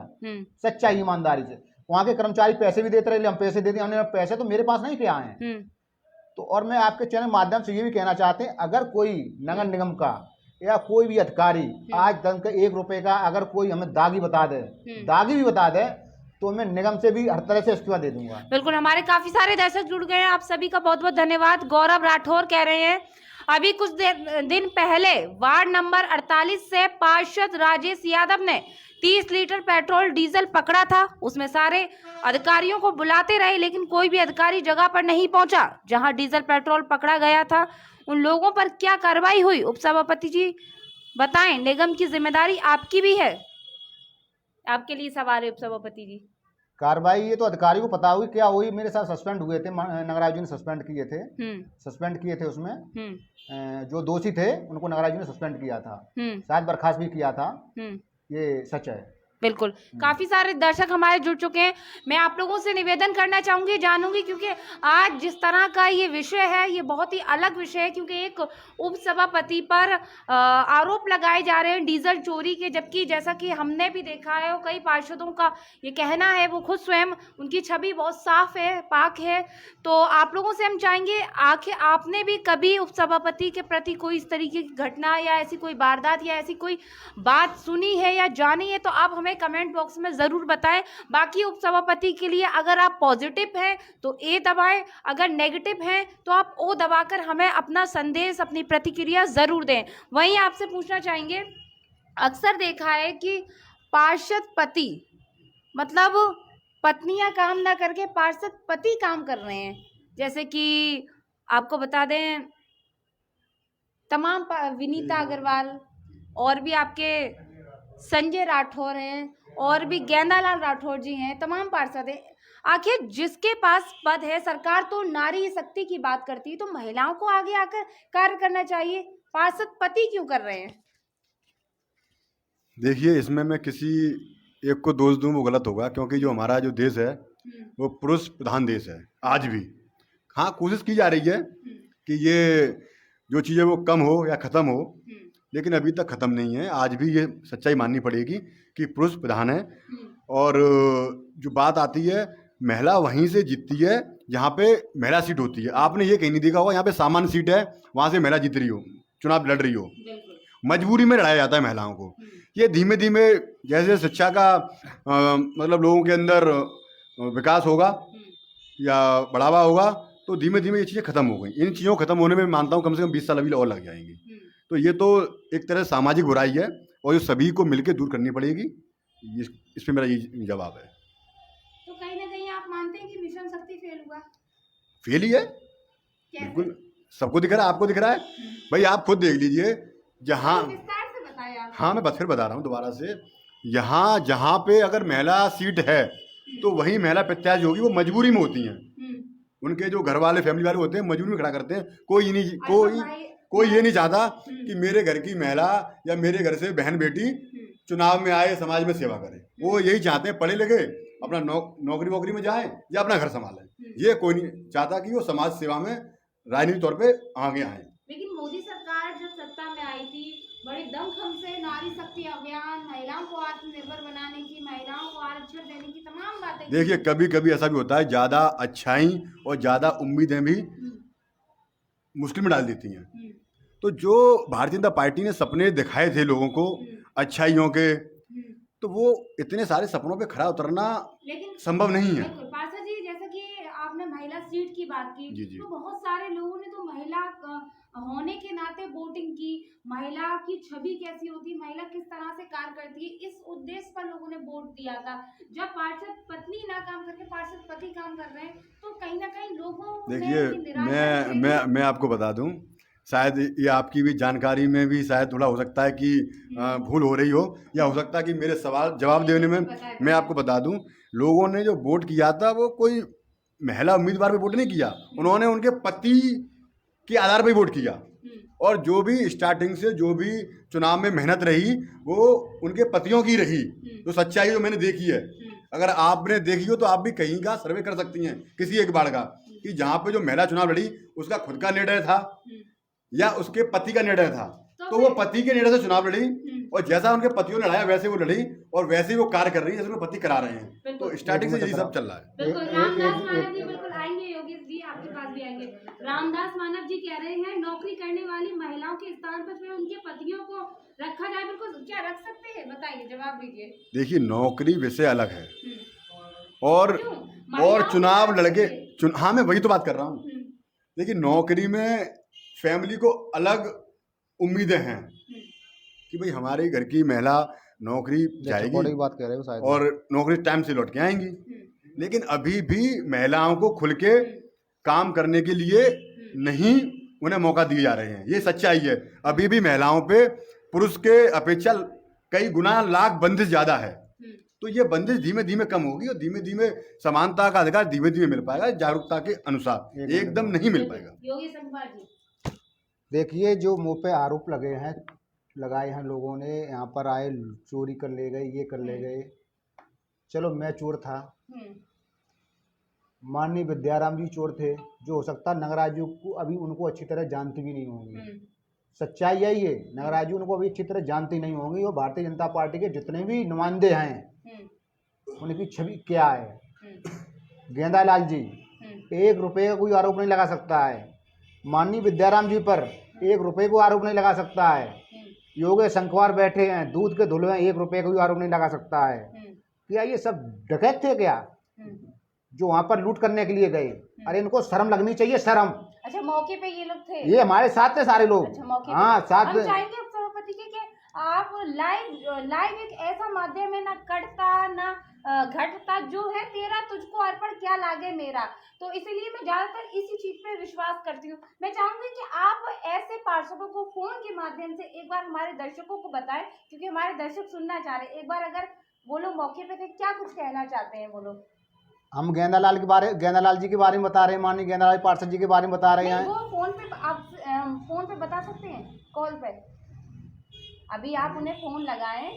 Speaker 2: सच्चाई ईमानदारी से। वहाँ के कर्मचारी पैसे भी देते रहे, हम पैसे देते, हमने पैसे तो मेरे पास नहीं किया है। तो और मैं आपके चैनल माध्यम से ये भी कहना चाहते हैं, अगर कोई नगर निगम का या कोई भी अधिकारी आज तक के 1 रुपए का अगर कोई हमें दागी भी बता दे तो मैं निगम से भी हर तरह से इस्तीफा दे दूंगा।
Speaker 1: बिल्कुल, हमारे काफी सारे दर्शक जुड़ गए हैं, आप सभी का बहुत बहुत धन्यवाद। गौरव राठौर कह रहे हैं अभी कुछ दिन पहले वार्ड नंबर 48 से पार्षद राजेश यादव ने 30 लीटर पेट्रोल डीजल पकड़ा था। उसमें सारे अधिकारियों को बुलाते रहे, लेकिन कोई भी अधिकारी जगह पर नहीं पहुंचा जहां डीजल पेट्रोल पकड़ा गया था। उन लोगों पर क्या कार्रवाई हुई, उपसभापति जी बताएं। निगम की जिम्मेदारी आपकी भी है, आपके लिए सवाल है उपसभापति जी।
Speaker 2: कार्रवाई ये तो अधिकारी को पता होगी क्या हुई। मेरे साथ सस्पेंड हुए थे, नगराज जी ने सस्पेंड किए थे उसमें जो दोषी थे उनको नगराज जी ने सस्पेंड किया था, शायद बर्खास्त भी किया था। ये सच है।
Speaker 1: बिल्कुल, काफी सारे दर्शक हमारे जुड़ चुके हैं। मैं आप लोगों से निवेदन करना चाहूंगी, जानूंगी, क्योंकि आज जिस तरह का ये विषय है ये बहुत ही अलग विषय है, क्योंकि एक उपसभापति पर आरोप लगाए जा रहे हैं डीजल चोरी के, जबकि जैसा कि हमने भी देखा है और कई पार्षदों का ये कहना है, वो खुद स्वयं उनकी छवि बहुत साफ है, पाक है। तो आप लोगों से हम चाहेंगे, आखिर आपने भी कभी उपसभापति के प्रति कोई इस तरीके की घटना या ऐसी कोई वारदात या ऐसी कोई बात सुनी है या जानी है तो आप हमें कमेंट बॉक्स में जरूर बताएं। बाकी उपसभापति के लिए अगर आप पॉजिटिव हैं तो ए दबाएं, अगर नेगेटिव हैं तो आप ओ दबाकर हमें अपना संदेश, अपनी प्रतिक्रिया जरूर दें। वहीं आपसे पूछना चाहेंगे, अक्सर देखा है कि पार्षद पति मतलब पत्नियां काम ना करके पार्षद पति काम कर रहे हैं। जैसे कि आपको बता दें, तमाम विनीता अग्रवाल और भी आपके संजय राठौर हैं और भी गेंदालाल राठौर जी हैं, तमाम पार्षद हैं। आखिर जिसके पास पद है, सरकार तो नारी शक्ति की बात करती है, तो महिलाओं को आगे आकर कार्य करना चाहिए, पार्षद पति क्यों कर रहे हैं?
Speaker 3: देखिए, इसमें मैं किसी एक को दोष दूं वो गलत होगा, क्योंकि जो हमारा जो देश है वो पुरुष प्रधान देश है आज भी। हाँ, कोशिश की जा रही है कि ये जो चीज़ें वो कम हो या ख़त्म हो, लेकिन अभी तक ख़त्म नहीं है। आज भी ये सच्चाई माननी पड़ेगी कि पुरुष प्रधान है। और जो बात आती है, महिला वहीं से जीतती है जहाँ पे महिला सीट होती है। आपने ये कहीं नहीं देखा होगा यहाँ पे सामान्य सीट है, वहाँ से महिला जीत रही हो, चुनाव लड़ रही हो। मजबूरी में लड़ाया जाता है महिलाओं को। ये धीमे धीमे जैसे शिक्षा का मतलब लोगों के अंदर विकास होगा या बढ़ावा होगा, तो धीमे धीमे ये चीज़ें ख़त्म हो गई। इन चीज़ों को ख़त्म होने में मैं मानता हूँ कम से कम 20 साल अभी और लग जाएंगे। तो ये तो एक तरह सामाजिक बुराई है और ये सभी को मिलकर दूर करनी पड़ेगी। इस पे मेरा ये जवाब है।
Speaker 1: तो कहीं ना कहीं आप मानते हैं कि मिशन शक्ति फेल हुआ?
Speaker 3: फेल ही है, बिल्कुल सबको दिख रहा है, आपको दिख रहा है भाई, आप खुद देख लीजिए। जहाँ
Speaker 1: विस्तार से बताइए आप।
Speaker 3: हाँ, मैं बस फिर बता रहा हूँ दोबारा से। यहाँ जहाँ पे अगर महिला सीट है तो वही महिला प्रत्याशी होगी, वो मजबूरी में होती हैं। उनके जो घर वाले फैमिली वाले होते हैं मजबूरी में खड़ा करते हैं। कोई ये नहीं चाहता कि मेरे घर की महिला या मेरे घर से बहन बेटी चुनाव में आए, समाज में सेवा करें। वो यही चाहते हैं पढ़े लिखे अपना नौकरी वोकरी में जाएं या अपना घर संभालें। ये कोई नहीं चाहता कि वो समाज सेवा में राजनीतिक तौर पे आगे आए।
Speaker 1: लेकिन मोदी सरकार जब सत्ता में आई थी, बड़े दमखम से नारी शक्ति अभियान, महिलाओं को आत्मनिर्भर बनाने की, महिलाओं को आरक्षण देने की तमाम बातें।
Speaker 3: देखिए कभी कभी ऐसा भी होता है, ज्यादा अच्छाई और ज्यादा उम्मीदें भी मुश्किल में डाल देती हैं। तो जो भारतीय जनता पार्टी ने सपने दिखाए थे लोगों को अच्छाइयों के, तो वो इतने सारे सपनों पे खरा उतरना संभव नहीं है।
Speaker 1: पार्षद जी, जैसा कि आपने महिला सीट की बात की,
Speaker 3: जी।
Speaker 1: तो बहुत सारे लोगों ने तो महिला होने के नाते वोटिंग की, महिला की छवि कैसी होती है, महिला किस तरह से कार्य करती है, इस उद्देश्य पर लोगों ने वोट दिया था। जब पार्षद पत्नी ना काम करके पार्षद पति काम कर रहे हैं, तो कहीं ना कहीं लोगों
Speaker 3: देखिए मैं आपको बता दूं, शायद ये आपकी भी जानकारी में भी शायद थोड़ा हो सकता है कि भूल हो रही हो, या हो सकता है कि मेरे सवाल जवाब देने में मैं आपको बता दूं, लोगों ने जो वोट किया था वो कोई महिला उम्मीदवार पे वोट नहीं किया, उन्होंने उनके पति के आधार पर वोट किया। और जो भी स्टार्टिंग से जो भी चुनाव में मेहनत रही वो उनके पतियों की रही। तो सच्चाई जो मैंने देखी है, अगर आपने देखी हो तो आप भी कहीं का सर्वे कर सकती हैं किसी एक बार का, कि जहाँ पे जो महिला चुनाव लड़ी उसका खुद का निर्णय था या उसके पति का निर्णय था, तो वो पति के निर्णय से चुनाव लड़ी, और जैसा उनके पतियों ने लड़ाया वैसे वो लड़ी और वैसे ही वो कार्य कर रही है जैसे उनके पति करा रहे हैं। तो स्टार्टिंग से यही सब चल रहा है।
Speaker 1: बिल्कुल, रामदास मानव जी बिल्कुल आएंगे, योगेश जी आपके पास भी आएंगे। रामदास मानव जी कह रहे हैं नौकरी करने वाली महिलाओं के स्थान पर उनके पतियों को रखा जाए, बिल्कुल क्या रख सकते हैं, बताइए, जवाब दीजिए।
Speaker 3: देखिए नौकरी विषय अलग है और चुनाव लड़के हाँ मैं वही तो बात कर रहा हूँ। देखिए नौकरी में फैमिली को अलग उम्मीदें हैं कि भाई हमारे घर की महिला नौकरी जाएगी
Speaker 2: बात कह रहे हो शायद,
Speaker 3: और नौकरी टाइम से लौट के आएंगी, लेकिन अभी भी महिलाओं को खुल के काम करने के लिए नहीं उन्हें मौका दिए जा रहे हैं। ये सच्चाई है, अभी भी महिलाओं पे पुरुष के अपेक्षा कई गुना लाख बंदिश ज्यादा है। तो ये बंदिश धीमे धीमे कम होगी और धीमे धीमे समानता का अधिकार धीमे धीमे मिल पाएगा, जागरूकता के अनुसार, एकदम नहीं मिल पाएगा।
Speaker 2: देखिए जो मुंह पे आरोप लगाए हैं लोगों ने, यहाँ पर आए चोरी कर ले गए, ये कर ले गए, चलो मैं चोर था, माननीय विद्याराम जी चोर थे, जो हो सकता है नगराज जी को अभी उनको अच्छी तरह जानती भी नहीं होंगी। सच्चाई यही है, नगराज जी उनको अभी अच्छी तरह जानती नहीं होंगी, और भारतीय जनता पार्टी के जितने भी नुमाइंदे हैं उनकी छवि क्या है। गेंदालाल जी 1 रुपये का कोई आरोप नहीं लगा सकता है, माननीय विद्याराम जी पर 1 रुपये को आरोप नहीं लगा सकता है, योगेश संखवार बैठे हैं दूध के धुले हैं, 1 रुपये का कोई आरोप नहीं लगा सकता है। क्या ये सब डकैत थे क्या जो वहाँ पर लूट करने के लिए गए? अरे इनको शर्म लगनी चाहिए, शर्म।
Speaker 1: अच्छा मौके पे ये लोग थे,
Speaker 2: ये हमारे साथ थे सारे लोग।
Speaker 1: अच्छा, मौके
Speaker 2: हाँ साथ
Speaker 1: हम चाहेंगे सभापति के कि आप लाइव एक ऐसा माध्यम है, ना कटता ना घटता, जो है तेरा तुझको अर्पण क्या लागे मेरा, तो इसीलिए मैं ज्यादातर इसी चीज पे विश्वास करती हूँ। मैं चाहूंगी कि आप ऐसे पार्षदों को फोन के माध्यम से एक बार हमारे दर्शकों को बताएं, क्योंकि हमारे दर्शक सुनना चाह रहे हैं। एक बार अगर वो लोग मौके पे थे, क्या कुछ कहना चाहते हैं वो लोग?
Speaker 2: हम गेंदालाल जी के बारे में बता रहे हैं, माननीय गेंदालाल पार्षद जी के बारे में बता रहे हैं।
Speaker 1: वो फोन पे आप फोन पे बता सकते हैं, कॉल पे अभी आप उन्हें फोन लगाएं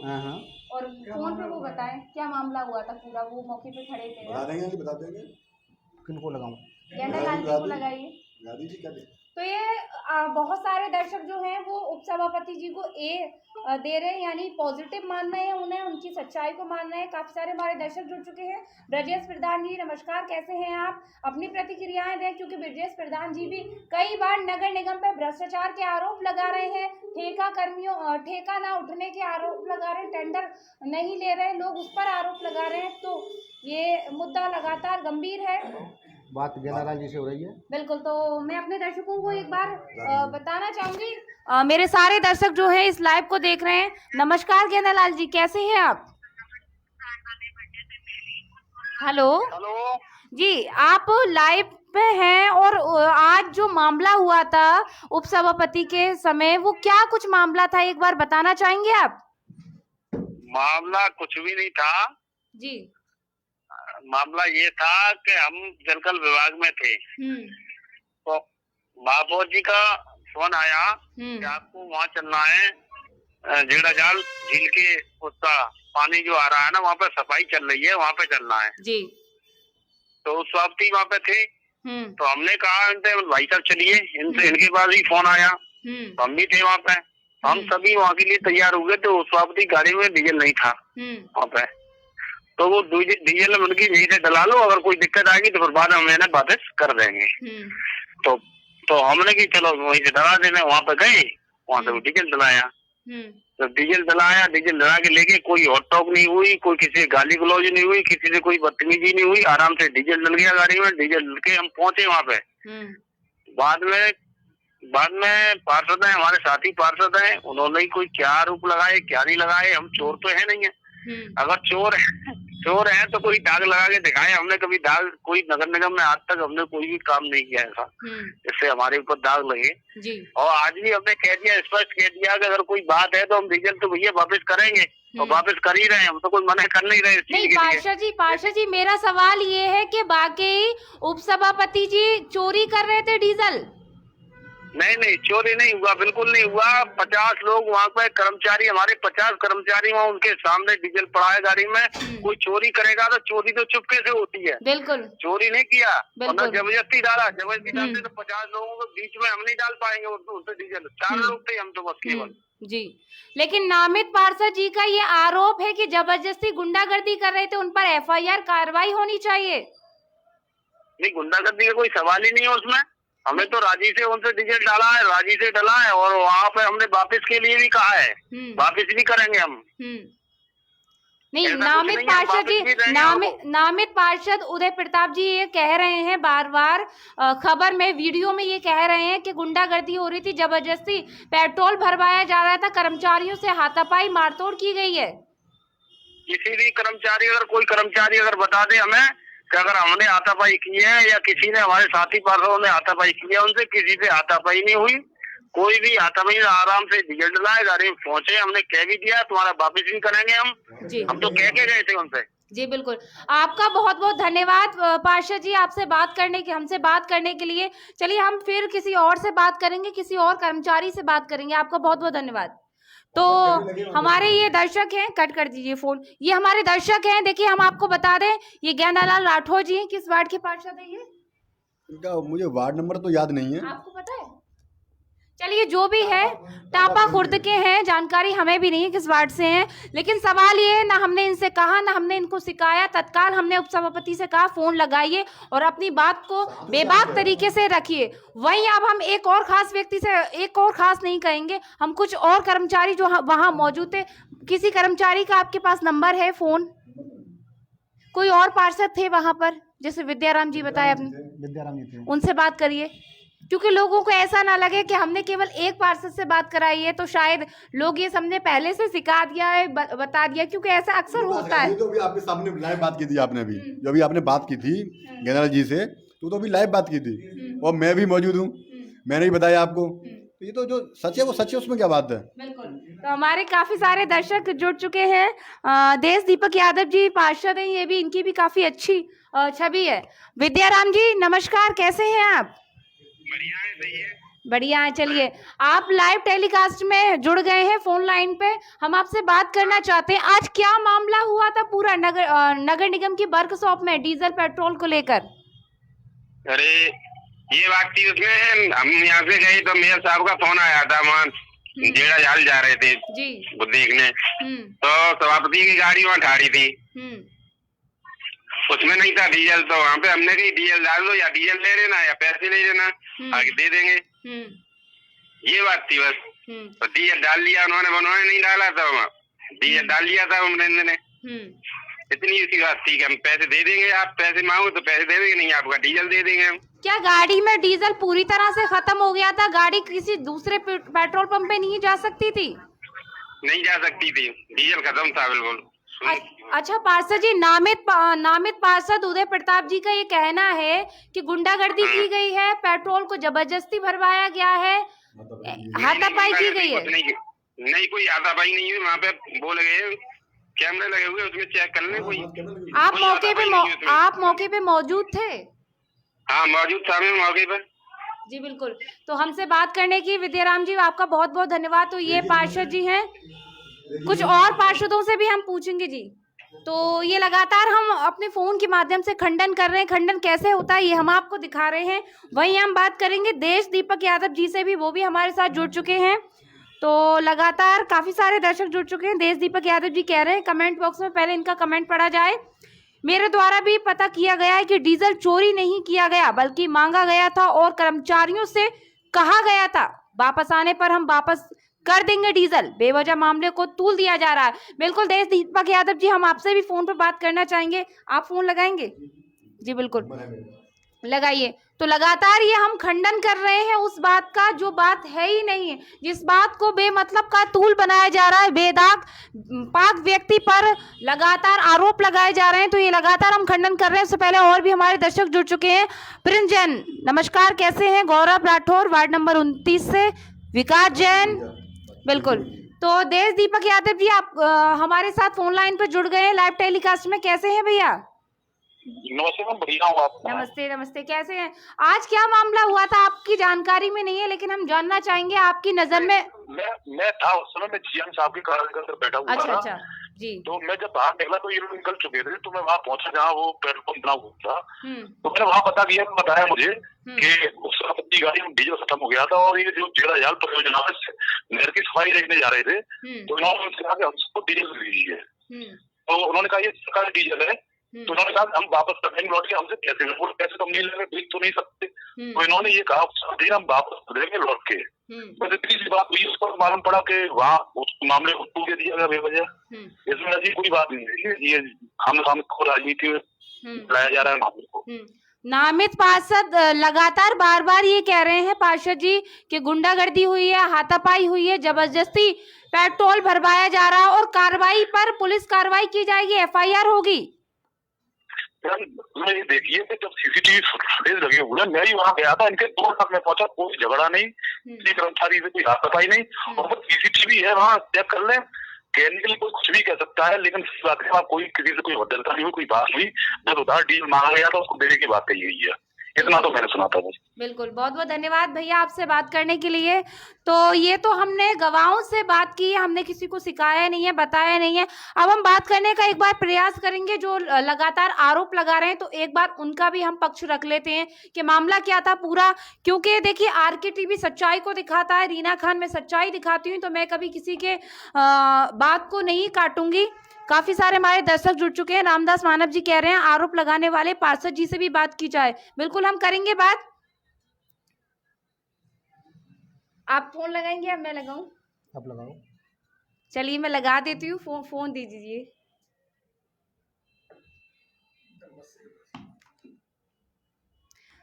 Speaker 1: और फोन पे वो बताएं क्या मामला हुआ था पूरा, वो मौके पे खड़े थे।
Speaker 3: बता देंगे
Speaker 2: किनको लगाऊं?
Speaker 1: गेंदालाल जी को लगाइए। तो ये बहुत सारे दर्शक जो हैं वो उपसभापति जी को दे रहे हैं, यानी पॉजिटिव मान रहे हैं उन्हें, उनकी सच्चाई को मान रहे हैं। काफी सारे हमारे दर्शक जुड़ चुके हैं। ब्रजेश प्रधान जी नमस्कार, कैसे हैं आप? अपनी प्रतिक्रियाएं दें, क्योंकि ब्रजेश प्रधान जी भी कई बार नगर निगम पे भ्रष्टाचार के आरोप लगा रहे हैं, ठेका ना उठने के आरोप लगा रहे हैं, टेंडर नहीं ले रहे लोग, उस पर आरोप लगा रहे हैं। तो ये मुद्दा लगातार गंभीर है।
Speaker 2: बात गेंदालाल जी से हो रही है।
Speaker 1: बिल्कुल, तो मैं अपने दर्शकों को एक बार बताना चाहूंगी, मेरे सारे दर्शक जो है इस लाइव को देख रहे हैं। नमस्कार गेंदालाल जी, कैसे हैं आप? हेलो जी, आप लाइव पे हैं, और आज जो मामला हुआ था उपसभापति के समय, वो क्या कुछ मामला था, एक बार बताना चाहेंगे आप?
Speaker 4: मामला कुछ भी नहीं था
Speaker 1: जी,
Speaker 4: मामला ये था कि हम जलकल विभाग में थे, तो बाबू जी का फोन आया कि आपको वहाँ चलना है जेड़ा जाल झील के उसका पानी जो आ रहा है ना, वहाँ पे सफाई चल रही है, वहाँ पे चलना है
Speaker 1: जी।
Speaker 4: तो उस वक्त ही वहाँ पे थे। तो हमने कहा इनसे, भाई साहब चलिए, इनसे इनके पास ही फोन आया, तो हम भी थे वहाँ पे, हम सभी वहाँ के लिए तैयार हो गए। तो उस वक्त ही गाड़ी में डीजल नहीं था वहाँ पे, तो वो डीजल उनकी यहीं से डला लो, अगर कोई दिक्कत आएगी तो फिर बाद में ना वापस कर देंगे। तो हमने कि चलो वहीं से डला देने, वहाँ पे गए, वहाँ से वो डीजल डलाया। तो डीजल डलाया, डीजल डला के लेके, कोई हॉट टॉक नहीं हुई, कोई किसी से गाली गलौज नहीं हुई, किसी से कोई बदतमीजी नहीं हुई, आराम से डीजल डल गया गाड़ी में। डीजल डल के हम पहुंचे वहाँ पे। बाद में पार्षद हैं, हमारे साथी पार्षद हैं, उन्होंने कोई क्या आरोप लगाए क्या नहीं लगाए, हम चोर तो है नहीं है। अगर चोर है तो कोई दाग लगा के दिखाए। हमने कभी दाग, कोई नगर निगम में आज तक हमने कोई भी काम नहीं किया ऐसा जिससे हमारे ऊपर दाग लगे जी। और आज भी हमने कह दिया, स्पष्ट कह दिया कि अगर कोई बात है तो हम डीजल तो भैया वापस करेंगे, तो वापस कर ही रहे हैं, हम तो कोई मना कर नहीं रहे।
Speaker 1: नहीं पार्षद जी मेरा सवाल ये है कि वाकई उपसभापति जी चोरी कर रहे थे डीजल?
Speaker 4: नहीं, चोरी नहीं हुआ, बिल्कुल नहीं हुआ। 50 लोग वहाँ पे कर्मचारी, हमारे 50 कर्मचारी वहाँ, उनके सामने डीजल पड़ा है गाड़ी में। कोई चोरी करेगा तो चोरी तो चुपके से होती है, बिल्कुल चोरी नहीं किया, जबरदस्ती डाला। जबरदस्ती डालते तो 50 लोगों के बीच में हम नहीं डाल पाएंगे उससे डीजल। 4 लोग थे हम तो बस केवल
Speaker 1: जी। लेकिन नामित पार्षद जी का ये आरोप है कि जबरदस्ती गुंडागर्दी कर रहे थे, उन पर FIR कार्रवाई होनी चाहिए।
Speaker 4: नहीं, गुंडागर्दी का कोई सवाल ही नहीं है उसमें। हमने तो राजी से उनसे डीजल डाला है, राजी से डला है, और वहाँ पे हमने वापस के लिए भी कहा है, वापस भी करेंगे हम।
Speaker 1: नहीं, नामित पार्षद जी, नामित पार्षद उदय प्रताप जी ये कह रहे हैं बार बार खबर में, वीडियो में ये कह रहे हैं कि गुंडागर्दी हो रही थी, जबरदस्ती पेट्रोल भरवाया जा रहा था, कर्मचारियों से हाथापाई मारतोड़ की गई है।
Speaker 4: किसी भी कर्मचारी, अगर कोई कर्मचारी अगर बता दे हमें कि अगर हमने हाथापाई की है या किसी ने, हमारे साथी पार्षदों ने हाथापाई की है, उनसे किसी से हाथापाई नहीं हुई, कोई भी हाथापाई, आराम से डीजल डलाए, गाड़ी में पहुंचे, हमने कह भी दिया तुम्हारा वापस भी करेंगे हम जी। हम तो कह के गए थे उनसे
Speaker 1: जी। बिल्कुल, आपका बहुत बहुत धन्यवाद पार्षद जी, आपसे बात करने के, हमसे बात करने के लिए। चलिए हम फिर किसी और से बात करेंगे, किसी और कर्मचारी से बात करेंगे। आपका बहुत बहुत धन्यवाद। तो हमारे ये दर्शक हैं, कट कर दीजिए फोन, ये हमारे दर्शक हैं। देखिए हम आपको बता दें, ये गेंदालाल राठौर जी हैं। किस वार्ड के पार्षद है ये?
Speaker 3: इनका मुझे वार्ड नंबर तो याद नहीं है।
Speaker 1: आपको पता है? चलिए जो भी है, टापा खुर्द के हैं, जानकारी हमें भी नहीं है किस वार्ड से हैं। लेकिन सवाल ये है, ना हमने इनसे कहा, ना हमने इनको सिखाया। तत्काल हमने उपसभापति से कहा फोन लगाइए और अपनी बात को बेबाक तरीके से रखिए। वहीं अब हम एक और खास व्यक्ति से, एक और खास नहीं कहेंगे, हम कुछ और कर्मचारी जो वहां मौजूद थे, किसी कर्मचारी का आपके पास नंबर है, फोन, कोई और पार्षद थे वहां पर, जैसे विद्याराम जी बताया आपने,
Speaker 2: विद्याराम जी थे,
Speaker 1: उनसे बात करिए, क्योंकि लोगों को ऐसा ना लगे कि हमने केवल एक पार्षद से बात कराई है, तो शायद लोग ये समझे पहले से सिखा दिया है, बता दिया, क्योंकि ऐसा अक्सर होता है।
Speaker 3: तो भी आपके सामने लाइव बात की थी आपने भी, जो भी आपने बात की थी गेंदालाल जी से, तो भी लाइव बात की थी, और मैं भी मौजूद हूँ, मैंने ही बताया आपको। तो ये तो जो सच है वो सच है, उसमें क्या बात है।
Speaker 1: बिल्कुल। तो हमारे काफी सारे दर्शक जुड़ चुके हैं। देश दीपक यादव जी पार्षद हैं, ये भी, इनकी भी काफी अच्छी छवि है। विद्याराम जी नमस्कार, कैसे हैं आप?
Speaker 4: बढ़िया है, सही है,
Speaker 1: बढ़िया है। चलिए आप लाइव टेलीकास्ट में जुड़ गए हैं फोन लाइन पे, हम आपसे बात करना चाहते हैं। आज क्या मामला हुआ था पूरा नगर निगम की वर्कशॉप में डीजल पेट्रोल को लेकर?
Speaker 4: अरे ये बात थी, उसमें हम यहाँ से गए तो मेयर साहब का फोन आया था, वहाँ जेड़ा जाल जा रहे थे जी वो देखने, तो सभापति की गाड़ी वहाँ ठाड़ी थी, उसमें नहीं था डीजल, तो वहाँ पे हमने कही डीजल डाल दो, या डीजल ले लेना या पैसे ले लेना, आगे दे देंगे, ये बात थी बस। तो डीजल डाल लिया उन्होंने नहीं डाला, तो डीजल डाल लिया था उन्होंने ने, इतनी सी बात थी कि हम पैसे दे देंगे, आप पैसे मांगो तो पैसे दे देंगे, नहीं आपका डीजल दे देंगे हम।
Speaker 1: क्या गाड़ी में डीजल पूरी तरह से खत्म हो गया था? गाड़ी किसी दूसरे पेट्रोल पंप पे नहीं जा सकती थी?
Speaker 4: नहीं जा सकती थी, डीजल खत्म था बिल्कुल।
Speaker 1: अच्छा पार्षद जी, नामित पार्षद उदय प्रताप जी का ये कहना है कि गुंडागर्दी की गई है, पेट्रोल को जबरदस्ती भरवाया गया है, हाथापाई की गई है।
Speaker 4: नहीं, कोई हाथापाई नहीं हुई, वहाँ पे बोल गए, कैमरे लगे हुए, उसमें चेक कर लें। कोई आप मौके पे
Speaker 1: मौजूद थे?
Speaker 4: हाँ मौजूद था मैं मौके पर।
Speaker 1: जी बिल्कुल। तो हमसे बात करने की विद्याराम जी आपका बहुत बहुत धन्यवाद। तो ये पार्षद जी हैं, कुछ और पार्षदों से भी हम पूछेंगे जी। तो ये लगातार हम अपने फोन के माध्यम से खंडन कर रहे हैं, खंडन कैसे होता है ये हम आपको दिखा रहे हैं। वहीं हम बात करेंगे देश दीपक यादव जी से भी, वो भी हमारे साथ जुड़ चुके हैं। तो लगातार काफी सारे दर्शक जुड़ चुके हैं। देश दीपक यादव जी कह रहे हैं कमेंट बॉक्स में, पहले इनका कमेंट पढ़ा जाए। मेरे द्वारा भी पता किया गया है कि डीजल चोरी नहीं किया गया बल्कि मांगा गया था और कर्मचारियों से कहा गया था वापस आने पर हम वापस कर देंगे डीजल। बेवजह मामले को तूल दिया जा रहा है। बिल्कुल देश दीपक यादव जी, हम आपसे भी फोन पर बात करना चाहेंगे, आप फोन लगाएंगे? जी बिल्कुल लगाइए। तो लगातार ये हम खंडन कर रहे हैं उस बात का जो बात है ही नहीं है, जिस बात को बेमतलब का तूल बनाया जा रहा है, बेदाग पाक व्यक्ति पर लगातार आरोप लगाए जा रहे हैं। तो ये लगातार हम खंडन कर रहे हैं। इससे पहले और भी हमारे दर्शक जुड़ चुके हैं। प्रिंस जैन नमस्कार, कैसे हैं? गौरव राठौर वार्ड नंबर 29 से, विकास जैन, बिल्कुल। तो देश दीपक यादव जी आप हमारे साथ फोन लाइन पर जुड़ गए हैं लाइव टेलीकास्ट में, कैसे हैं भैया?
Speaker 4: नमस्ते मैम, बढ़िया हूँ। आप
Speaker 1: नमस्ते नमस्ते, कैसे हैं? आज क्या मामला हुआ था आपकी जानकारी में नहीं है, लेकिन हम जानना चाहेंगे आपकी नजर में।
Speaker 4: मैं था उस समय, मैं जीएम साहब के कार्यालय के अंदर बैठा हुआ था।
Speaker 1: अच्छा जी।
Speaker 4: तो मैं जब बाहर निकला तो ये लोग निकल चुके थे, तो मैं वहाँ पहुंचा जहाँ वो पेट्रोल पंप बना हुआ था। तो मैंने वहाँ पता किया, बताया मुझे कि उस अपनी गाड़ी में डीजल खत्म हो गया था और ये जो जिला जल परियोजना नहर की सफाई देखने जा रहे थे, तो इन्होंने कहा कि हमको डीजल दीजिए। तो उन्होंने कहा ये सरकारी डीजल है। तो उन्होंने कहा हम वापस कर देंगे लौट के, हमसे पैसे तो हम नहीं लेंगे, बेच तो नहीं सकते। तो इन्होंने ये कहा हम वापस कर देंगे लौट के। बस इतनी सी बात हुई, उस पर मालूम पड़ा कि वहाँ उस मामले को तूल दिया गया बेवजह। इसमें ऐसी कोई बात नहीं है, ये हम को राजनीति में लाया जा रहा है मामले को।
Speaker 1: नामित पार्षद लगातार बार बार ये कह रहे हैं पार्षद जी कि गुंडागर्दी हुई है, हाथापाई हुई है, जबरदस्ती पेट्रोल भरवाया जा रहा है और कार्रवाई पर पुलिस कार्रवाई की जाएगी, FIR होगी।
Speaker 4: मैं देखिए कि जब सीसीटीवी फुटेज लगे हुए, मैं ही वहाँ गया था, इनके 2 तक में पहुंचा, कोई झगड़ा नहीं, किसी कर्मचारी से कोई हाथापाई नहीं। और वो सीसीटीवी है वहाँ, चेक कर लें। कहने के लिए कोई कुछ भी कह सकता है, लेकिन बात है कोई किसी से कोई भद्रता नहीं हुई, कोई बात हुई। जब उधार डील मांगा गया था उसको देने की बात कही गई है, इतना तो मैंने सुना था बस।
Speaker 1: बिल्कुल, बहुत बहुत धन्यवाद भैया आपसे बात करने के लिए। तो ये तो हमने गवाहों से बात की है, हमने किसी को सिखाया नहीं है, बताया नहीं है। अब हम बात करने का एक बार प्रयास करेंगे जो लगातार आरोप लगा रहे हैं, तो एक बार उनका भी हम पक्ष रख लेते हैं कि मामला क्या था पूरा। क्योंकि देखिए RK TV सच्चाई को दिखाता है, रीना खान मैं सच्चाई दिखाती हूँ, तो मैं कभी किसी के बात को नहीं काटूंगी। काफी सारे हमारे दर्शक जुड़ चुके हैं। रामदास मानव जी कह रहे हैं आरोप लगाने वाले पार्षद जी से भी बात की जाए। बिल्कुल हम करेंगे बात। आप फोन लगाएंगे या मैं लगाऊं?
Speaker 2: आप लगाओ।
Speaker 1: चलिए मैं लगा देती हूँ, फोन दे दीजिए।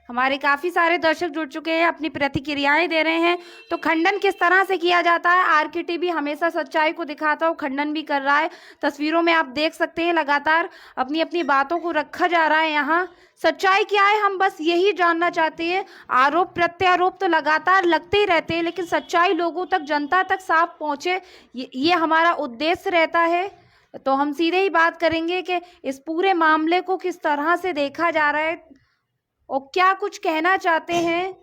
Speaker 1: हमारे काफी सारे दर्शक जुड़ चुके हैं, अपनी प्रतिक्रियाएं दे रहे हैं। तो खंडन किस तरह से किया जाता है, RK TV हमेशा सच्चाई को दिखाता है, खंडन भी कर रहा है। तस्वीरों में आप देख सकते हैं लगातार अपनी अपनी बातों को रखा जा रहा है। यहाँ सच्चाई क्या है हम बस यही जानना चाहते हैं। आरोप प्रत्यारोप तो लगातार लगते ही रहते हैं, लेकिन सच्चाई लोगों तक, जनता तक साफ पहुँचे, ये हमारा उद्देश्य रहता है। तो हम सीधे ही बात करेंगे कि इस पूरे मामले को किस तरह से देखा जा रहा है और क्या कुछ कहना चाहते हैं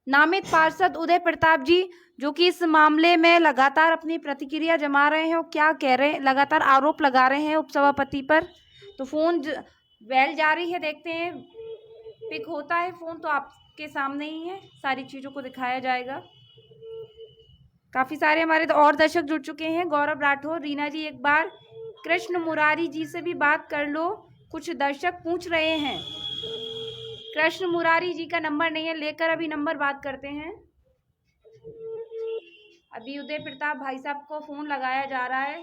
Speaker 1: नामित पार्षद उदय प्रताप जी, जो कि इस मामले में लगातार अपनी प्रतिक्रिया जमा रहे हैं और क्या कह रहे हैं, लगातार आरोप लगा रहे हैं उपसभापति पर। तो फोन बेल जारी है, देखते हैं पिक होता है फोन, तो आपके सामने ही है, सारी चीजों को दिखाया जाएगा। काफी सारे हमारे और दर्शक जुड़ चुके हैं। गौरव राठौर, रीना जी एक बार कृष्ण मुरारी जी से भी बात कर लो, कुछ दर्शक पूछ रहे हैं। कृष्ण मुरारी जी का नंबर नहीं है, लेकर अभी नंबर बात करते हैं। अभी उदय प्रताप भाई साहब को फोन लगाया जा रहा है।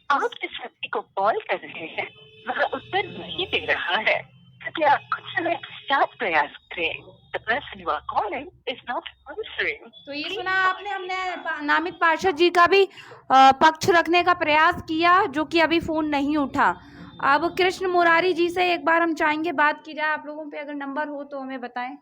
Speaker 5: आप जिस व्यक्ति को कॉल कर रहे हैं वह उत्तर नहीं दे रहा है, कृपया कुछ समय पश्चात प्रयास करें। The person you are calling is not answering.
Speaker 1: तो ये सुना आपने, हमने नामित पार्षद जी का भी पक्ष रखने का प्रयास किया, जो कि अभी फोन नहीं उठा। अब कृष्ण मुरारी जी से एक बार हम चाहेंगे बात की जाए। आप लोगों पे अगर नंबर हो तो हमें बताएं।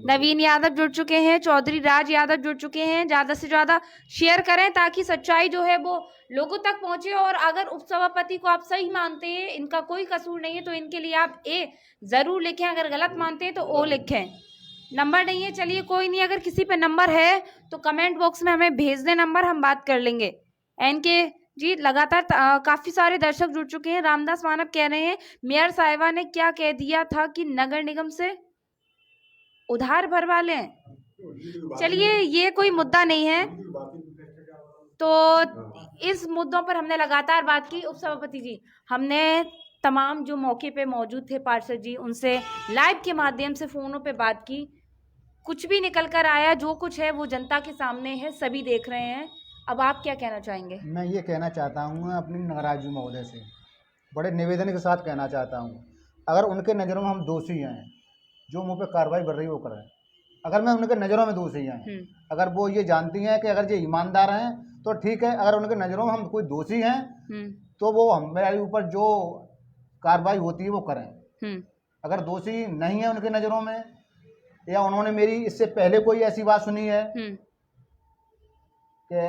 Speaker 1: नवीन यादव जुड़ चुके हैं, चौधरी राज यादव जुड़ चुके हैं। ज़्यादा से ज़्यादा शेयर करें ताकि सच्चाई जो है वो लोगों तक पहुंचे। और अगर उपसभापति को आप सही मानते हैं, इनका कोई कसूर नहीं है, तो इनके लिए आप A ज़रूर लिखें, अगर गलत मानते हैं तो O लिखें। नंबर नहीं है, चलिए कोई नहीं, अगर किसी पे नंबर है तो कमेंट बॉक्स में हमें भेज दें नंबर, हम बात कर लेंगे। एनके जी लगातार काफी सारे दर्शक जुड़ चुके हैं। रामदास मानव कह रहे हैं मेयर साहिबा ने क्या कह दिया था कि नगर निगम से उधार भरवा लें। चलिए ये कोई मुद्दा नहीं है, तो इस मुद्दों पर हमने लगातार बात की। उपसभापति जी, हमने तमाम जो मौके पे मौजूद थे पार्षद जी, उनसे लाइव के माध्यम से फोनों पे बात की, कुछ भी निकल कर आया, जो कुछ है वो जनता के सामने है, सभी देख रहे हैं। अब आप क्या कहना चाहेंगे?
Speaker 2: मैं ये कहना चाहता हूँ अपनी नगराजू महोदय से, बड़े निवेदन के साथ कहना चाहता हूँ, अगर उनके नज़रों में हम दोषी हैं, जो मुँह पे कार्रवाई बढ़ रही है वो करें। अगर मैं उनके नज़रों में दोषी हैं, अगर वो ये जानती हैं कि अगर ये ईमानदार हैं तो ठीक है, अगर उनके नज़रों में हम कोई दोषी हैं तो वो हमारे ऊपर जो कार्रवाई होती है वो करें। अगर दोषी नहीं है उनके नज़रों में, या उन्होंने मेरी इससे पहले कोई ऐसी बात सुनी है कि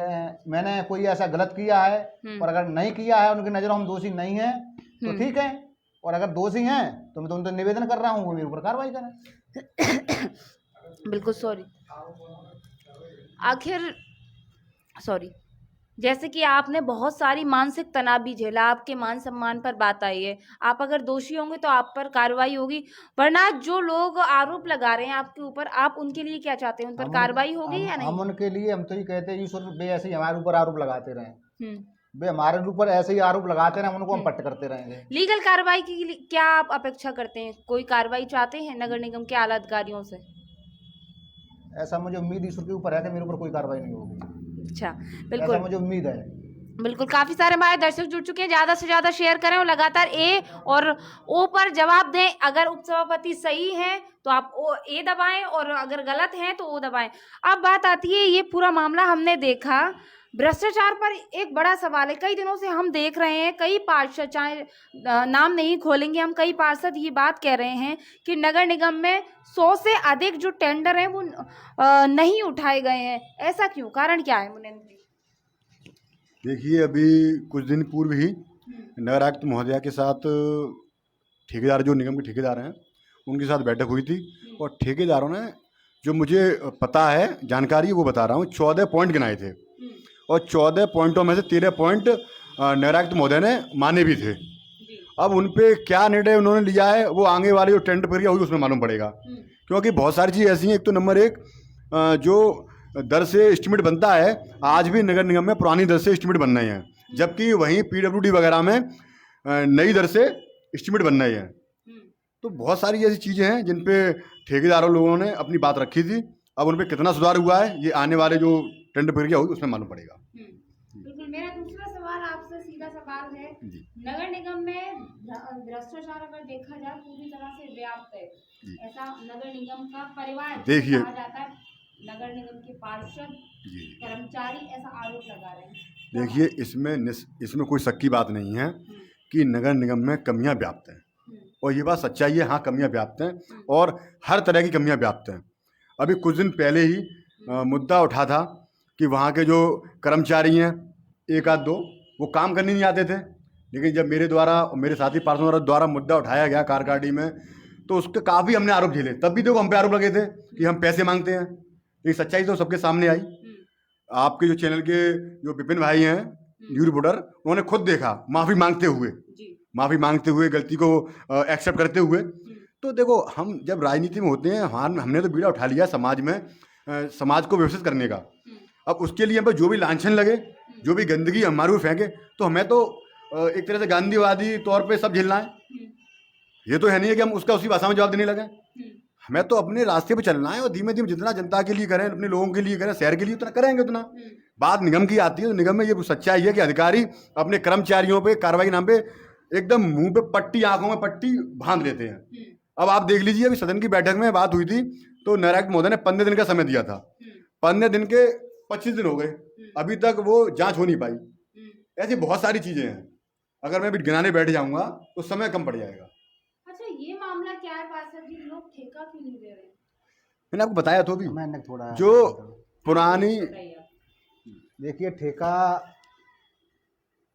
Speaker 2: मैंने कोई ऐसा गलत किया है, और अगर नहीं किया है, उनकी नज़रों हम दोषी नहीं हैं तो ठीक है, और अगर दोषी हैं तो मैं तो उनसे निवेदन कर रहा हूँ वो मेरे ऊपर कार्रवाई करें।
Speaker 1: बिल्कुल सॉरी, आखिर सॉरी, जैसे कि आपने बहुत सारी मानसिक तनाव भी झेला, आपके मान सम्मान पर बात आई है, आप अगर दोषी होंगे तो आप पर कार्रवाई होगी, वरना जो लोग आरोप लगा रहे हैं आपके ऊपर, आप उनके लिए क्या चाहते हैं, उन पर कार्रवाई होगी या नहीं?
Speaker 2: हम उनके लिए, हम तो ये कहते हैं ईश्वर वे ऐसे ही हमारे ऊपर आरोप लगाते रहे, वे हमारे ऊपर ऐसे ही आरोप लगाते रहे, उनको हम पट्ट करते रहेंगे।
Speaker 1: लीगल कार्रवाई की क्या आप अपेक्षा करते हैं? कोई कार्रवाई चाहते हैं नगर निगम के आला अधिकारियों से?
Speaker 2: ऐसा मुझे उम्मीद ईश्वर के ऊपर है कि मेरे ऊपर कोई कार्रवाई नहीं होगी।
Speaker 1: अच्छा, बिल्कुल,
Speaker 2: ऐसा मुझे उम्मीद है।
Speaker 1: बिल्कुल। काफी सारे हमारे दर्शक जुड़ चुके हैं, ज्यादा से ज्यादा शेयर करें और लगातार ए और ओ पर जवाब दें। अगर उपसभापति सही हैं तो आप ए दबाएं, और अगर गलत हैं तो ओ दबाएं। अब बात आती है, ये पूरा मामला हमने देखा, भ्रष्टाचार पर एक बड़ा सवाल है। कई दिनों से हम देख रहे हैं, कई पार्षद, चाहे नाम नहीं खोलेंगे हम, कई पार्षद ये बात कह रहे हैं कि नगर निगम में 100 से अधिक जो टेंडर हैं वो नहीं उठाए गए हैं। ऐसा क्यों, कारण क्या है मुनेंद्र जी?
Speaker 3: देखिए, अभी कुछ दिन पूर्व ही नगर आयुक्त महोदया के साथ ठेकेदार, जो निगम के ठेकेदार हैं, उनके साथ बैठक हुई थी, और ठेकेदारों ने, जो मुझे पता है, जानकारी वो बता रहा हूँ, 14 पॉइंट गिनाए थे, और 14 पॉइंटों में से 13 पॉइंट नगर आयुक्त महोदय ने माने भी थे। अब उन पे क्या निर्णय उन्होंने लिया है वो आगे वाली जो टेंडर प्रक्रिया होगी उसमें मालूम पड़ेगा, क्योंकि बहुत सारी चीज़ ऐसी हैं। एक तो नंबर एक, जो दर से एस्टिमेट बनता है, आज भी नगर निगम में पुरानी दर से एस्टिमेट बन रहे हैं, जबकि वहीं PWD वगैरह में नई दर से एस्टिमेट बन रहे हैं। तो बहुत सारी ऐसी चीज़ें हैं जिन पे ठेकेदारों लोगों ने अपनी बात रखी थी। अब उन पे कितना सुधार हुआ है ये आने वाले जो टेंडर प्रक्रिया होगी उसमें मालूम पड़ेगा।
Speaker 1: बिल्कुल। मेरा दूसरा सवाल आपसे सीधा सवाल है, नगर निगम में भ्रष्टाचार अगर देखा जाए पूरी तरह से व्याप्त है, ऐसा नगर निगम का परिवार
Speaker 3: देखिए
Speaker 1: कहा जाता है, नगर निगम के पार्षद, कर्मचारी ऐसा आरोप लगा रहे हैं।
Speaker 3: देखिए, इसमें कोई शक की बात नहीं है कि नगर निगम में कमियां व्याप्त हैं, और ये बात सच्चाई है। हाँ, कमियां व्याप्त हैं, और हर तरह की कमियां व्याप्त हैं। अभी कुछ दिन पहले ही मुद्दा उठा था कि वहाँ के जो कर्मचारी हैं, एक आध दो, वो काम करने नहीं आते थे, लेकिन जब मेरे द्वारा और मेरे साथी पार्षदों द्वारा मुद्दा उठाया गया कार्यकारिणी में, तो उसके काफ़ी हमने आरोप झेले। तब भी देखो हम पे आरोप लगे थे कि हम पैसे मांगते हैं, लेकिन सच्चाई तो सबके सामने आई। आपके जो चैनल के जो विपिन भाई हैं, न्यूज रिपोर्टर, उन्होंने खुद देखा माफ़ी मांगते हुए गलती को एक्सेप्ट करते हुए। तो देखो, हम जब राजनीति में होते हैं, हमने तो बीड़ा उठा लिया समाज में, समाज को व्यवस्थित करने का। अब उसके लिए हमें जो भी लांछन लगे, जो भी गंदगी हमारे ऊपर फेंके, तो हमें तो एक तरह से गांधीवादी तौर पे सब झेलना है। ये तो है नहीं है कि हम उसका उसी भाषा में जवाब देने लगे। हमें तो अपने रास्ते पे चलना है, और धीमे धीमे जितना जनता के लिए करें, अपने लोगों के लिए करें, शहर के लिए उतना करेंगे उतना। बात निगम की आती है तो निगम में ये सच्चाई है कि अधिकारी अपने कर्मचारियों पे कार्रवाई के नाम पे एकदम मुंह पे पट्टी, आंखों में पट्टी बांध लेते हैं। अब आप देख लीजिए, अभी सदन की बैठक में बात हुई थी तो नगर आयुक्त महोदय ने 15 दिन का समय दिया था, 15 दिन के 25 दिन हो गए, अभी तक वो जांच हो नहीं पाई। ऐसी बहुत सारी चीजें हैं, अगर मैं भी गिनाने बैठ जाऊंगा तो समय कम पड़ जाएगा।
Speaker 1: अच्छा, ये मामला क्या है पार्षद जी, लोग ठेका क्यों नहीं दे रहे?
Speaker 3: मैंने आपको बताया तो भी,
Speaker 2: मैंने थोड़ा
Speaker 3: जो पुरानी,
Speaker 2: देखिए, ठेका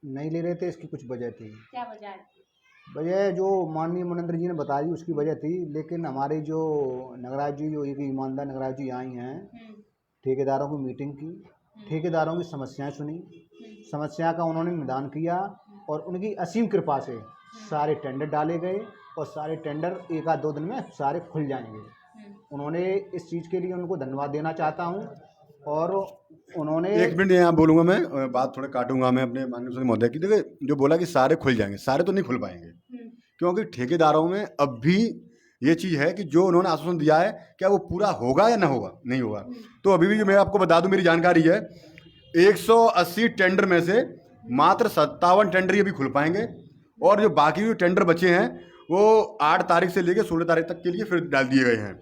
Speaker 2: नहीं ले रहे थे, इसकी कुछ वजह थी।
Speaker 1: क्या वजह है?
Speaker 2: वजह जो माननीय मुख्यमंत्री जी ने बताई उसकी वजह थी, लेकिन हमारे जो नगराज जी, जो एक ईमानदार नगराज जी आई हैं, ठेकेदारों की मीटिंग की, ठेकेदारों की समस्याएं सुनी, समस्या का उन्होंने निदान किया और उनकी असीम कृपा से सारे टेंडर डाले गए और सारे टेंडर एक आध 2 दिन में सारे खुल जाएंगे। उन्होंने इस चीज़ के लिए उनको धन्यवाद देना चाहता हूं। और उन्होंने
Speaker 3: 1 मिनट यहाँ बोलूँगा मैं, बात थोड़ा काटूंगा मैं अपने माननीय महोदय की। देखिए जो बोला कि सारे खुल जाएंगे, सारे तो नहीं खुल पाएंगे, क्योंकि ठेकेदारों में अब भी ये चीज़ है कि जो उन्होंने आश्वासन दिया है क्या वो पूरा होगा या ना होगा, नहीं होगा। तो अभी भी मैं आपको बता दूं, मेरी जानकारी है 180 टेंडर में से मात्र 57 टेंडर ये भी खुल पाएंगे और जो बाकी जो टेंडर बचे हैं वो 8 तारीख से लेकर 16 तारीख तक के लिए फिर डाल दिए गए हैं।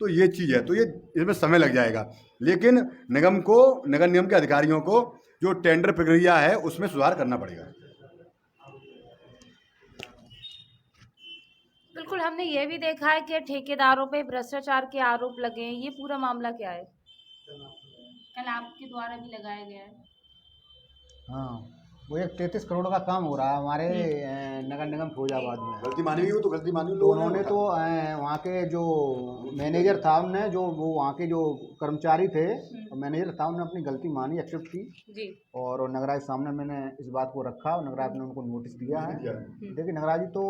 Speaker 3: तो ये चीज़ है, तो ये इसमें समय लग जाएगा, लेकिन निगम को, नगर निगम के अधिकारियों को जो टेंडर प्रक्रिया है उसमें सुधार करना पड़ेगा।
Speaker 1: बिल्कुल, हमने ये भी देखा है कि ठेकेदारों पे भ्रष्टाचार के आरोप लगे हैं। ये पूरा मामला क्या है? कल आपके द्वारा भी लगाया गया है।
Speaker 2: हाँ, वो एक 33 करोड़ का काम हो रहा है हमारे नगर निगम फिरोजाबाद में।
Speaker 3: गलती मानी हुई हो तो गलती मानी,
Speaker 2: तो उन्होंने तो वहाँ के जो मैनेजर था, उनने जो वो वहाँ के जो कर्मचारी थे, मैनेजर था, उन्होंने अपनी गलती मानी, एक्सेप्ट की
Speaker 1: जी।
Speaker 2: और नगराज सामने मैंने इस बात को रखा और नगराज ने उनको नोटिस दिया है। देखिए नगराज जी तो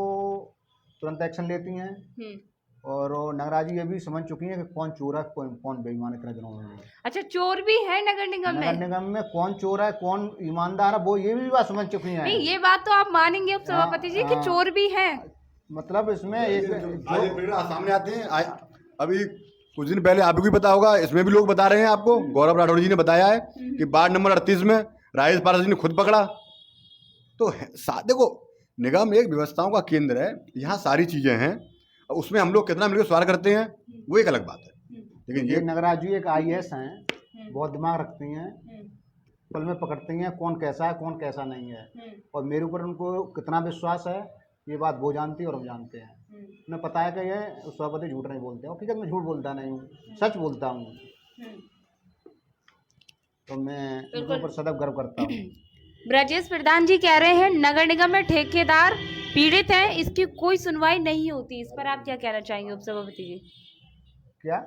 Speaker 2: तुरंत एक्शन लेती हैं और नगराज जी ये भी समझ चुकी हैं कि कौन चोर है, कौन बेईमान इतने दिनों में।
Speaker 1: अच्छा, चोर भी है नगर निगम में?
Speaker 2: नगर निगम में कौन चोर है, कौन ईमानदार है, वो ये भी बात समझ चुकी हैं।
Speaker 1: नहीं, ये बात तो आप मानेंगे उप सभापति जी कि चोर भी हैं।
Speaker 2: मतलब इसमें एक
Speaker 3: सामने आते हैं। अभी कुछ दिन पहले आपको भी पता होगा, इसमें भी लोग बता रहे हैं आपको, गौरव राठौड़ जी ने बताया है कि वार्ड नंबर 38 में राजेश पारस जी ने खुद पकड़ा। तो देखो, निगम एक व्यवस्थाओं का केंद्र है, यहाँ सारी चीजें हैं, उसमें हम लोग कितना मिलकर सुधार करते हैं वो एक अलग बात है। लेकिन
Speaker 2: ये नगराज जी एक IAS हैं, बहुत दिमाग रखती हैं, पल में पकड़ती हैं कौन कैसा है कौन कैसा नहीं है, और मेरे ऊपर उनको कितना विश्वास है ये बात वो जानती है और हम जानते हैं। उन्हें पता है कि ये सभापति झूठ नहीं बोलते हैं, हकीकत में झूठ बोलता नहीं हूँ, सच बोलता हूँ। तो मैं उनके ऊपर सदैव गर्व करता हूँ।
Speaker 1: ब्रजेश प्रधान जी कह रहे हैं नगर निगम में ठेकेदार पीड़ित हैं, इसकी कोई सुनवाई नहीं होती। इस पर आप क्या कहना चाहेंगे उप सभापति जी?
Speaker 2: क्या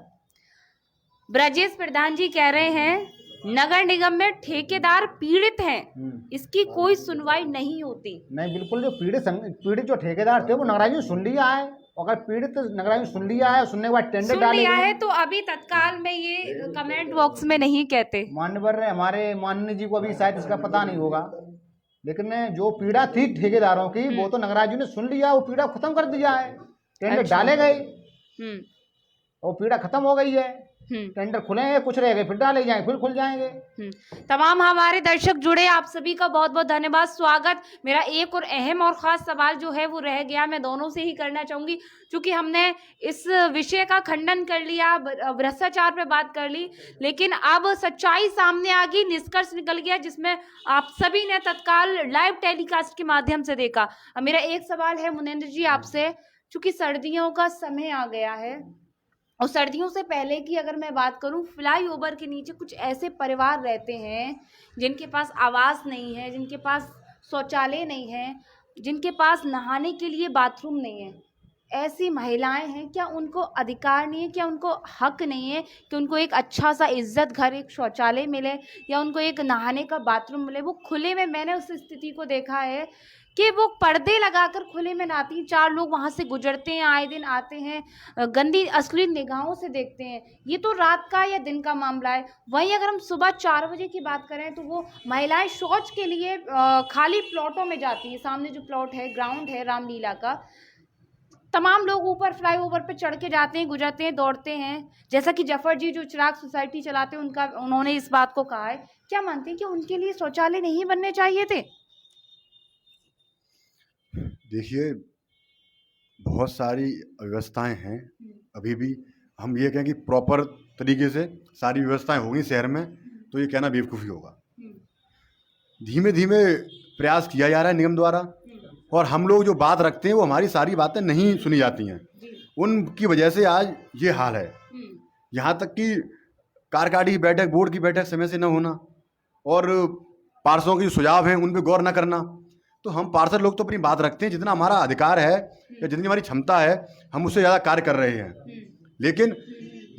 Speaker 1: ब्रजेश प्रधान जी कह रहे हैं नगर निगम में ठेकेदार पीड़ित हैं, इसकी कोई सुनवाई नहीं होती।
Speaker 2: नहीं, बिल्कुल, जो पीड़ित जो ठेकेदार थे वो नगराज ने सुन लिया है। अगर पीड़ित नगराज ने सुन लिया है, सुनने के बाद टेंडर डाल लिया
Speaker 1: है तो अभी तत्काल में ये कमेंट बॉक्स में नहीं कहते।
Speaker 2: मान्यवर हमारे माननीय जी को अभी शायद इसका पता नहीं होगा, लेकिन जो पीड़ा थी ठेकेदारों की वो तो नगराज जी ने सुन लिया, वो पीड़ा खत्म कर दिया है, टेंडर डाले गए और पीड़ा खत्म हो गई है। टेंडर खुले हैं, कुछ रह गए फिर डाले जाएंगे, फिर खुल जाएंगे।
Speaker 1: तमाम हमारे दर्शक जुड़े, आप सभी का बहुत बहुत धन्यवाद, स्वागत। मेरा एक और अहम और खास सवाल जो है वो रह गया, मैं दोनों से ही करना चाहूंगी, क्योंकि हमने इस विषय का खंडन कर लिया, भ्रष्टाचार पे बात कर ली, लेकिन अब सच्चाई सामने आ गई, निष्कर्ष निकल गया, जिसमें आप सभी ने तत्काल लाइव टेलीकास्ट के माध्यम से देखा। अब मेरा एक सवाल है मुनेंद्र जी आपसे, चूंकि सर्दियों का समय आ गया है और सर्दियों से पहले की अगर मैं बात करूं, फ्लाईओवर के नीचे कुछ ऐसे परिवार रहते हैं जिनके पास आवास नहीं है, जिनके पास शौचालय नहीं है, जिनके पास नहाने के लिए बाथरूम नहीं है। ऐसी महिलाएं हैं, क्या उनको अधिकार नहीं है, क्या उनको हक नहीं है कि उनको एक अच्छा सा इज्जत घर, एक शौचालय मिले या उनको एक नहाने का बाथरूम मिले? वो खुले में, मैंने उस स्थिति को देखा है कि वो पर्दे लगाकर खुले में नहाती हैं, 4 लोग वहाँ से गुजरते हैं, आए दिन आते हैं, गंदी असली निगाहों से देखते हैं। ये तो रात का या दिन का मामला है। वहीं अगर हम सुबह 4 बजे की बात करें तो वो महिलाएं शौच के लिए खाली प्लॉटों में जाती हैं। सामने जो प्लॉट है, ग्राउंड है रामलीला का, तमाम लोग ऊपर फ्लाईओवर पे चढ़ के जाते हैं, गुजरते हैं, दौड़ते हैं। जैसा कि जफर जी जो चिराग सोसाइटी चलाते हैं, उन्होंने इस बात को कहा है। क्या मानते हैं कि उनके लिए शौचालय नहीं बनने चाहिए थे?
Speaker 3: देखिए, बहुत सारी व्यवस्थाएं हैं, अभी भी हम ये कहें कि प्रॉपर तरीके से सारी व्यवस्थाएं होंगी शहर में, तो ये कहना बेवकूफ़ी होगा। धीमे धीमे प्रयास किया जा रहा है निगम द्वारा, और हम लोग जो बात रखते हैं वो हमारी सारी बातें नहीं सुनी जाती हैं, उनकी वजह से आज ये हाल है। यहाँ तक कि कार्यकारिणी की बैठक, बोर्ड की बैठक समय से न होना और पार्षदों के जो सुझाव हैं उन पर गौर न करना, तो हम पार्षद लोग तो अपनी बात रखते हैं, जितना हमारा अधिकार है या जितनी हमारी क्षमता है हम उससे ज़्यादा कार्य कर रहे हैं। लेकिन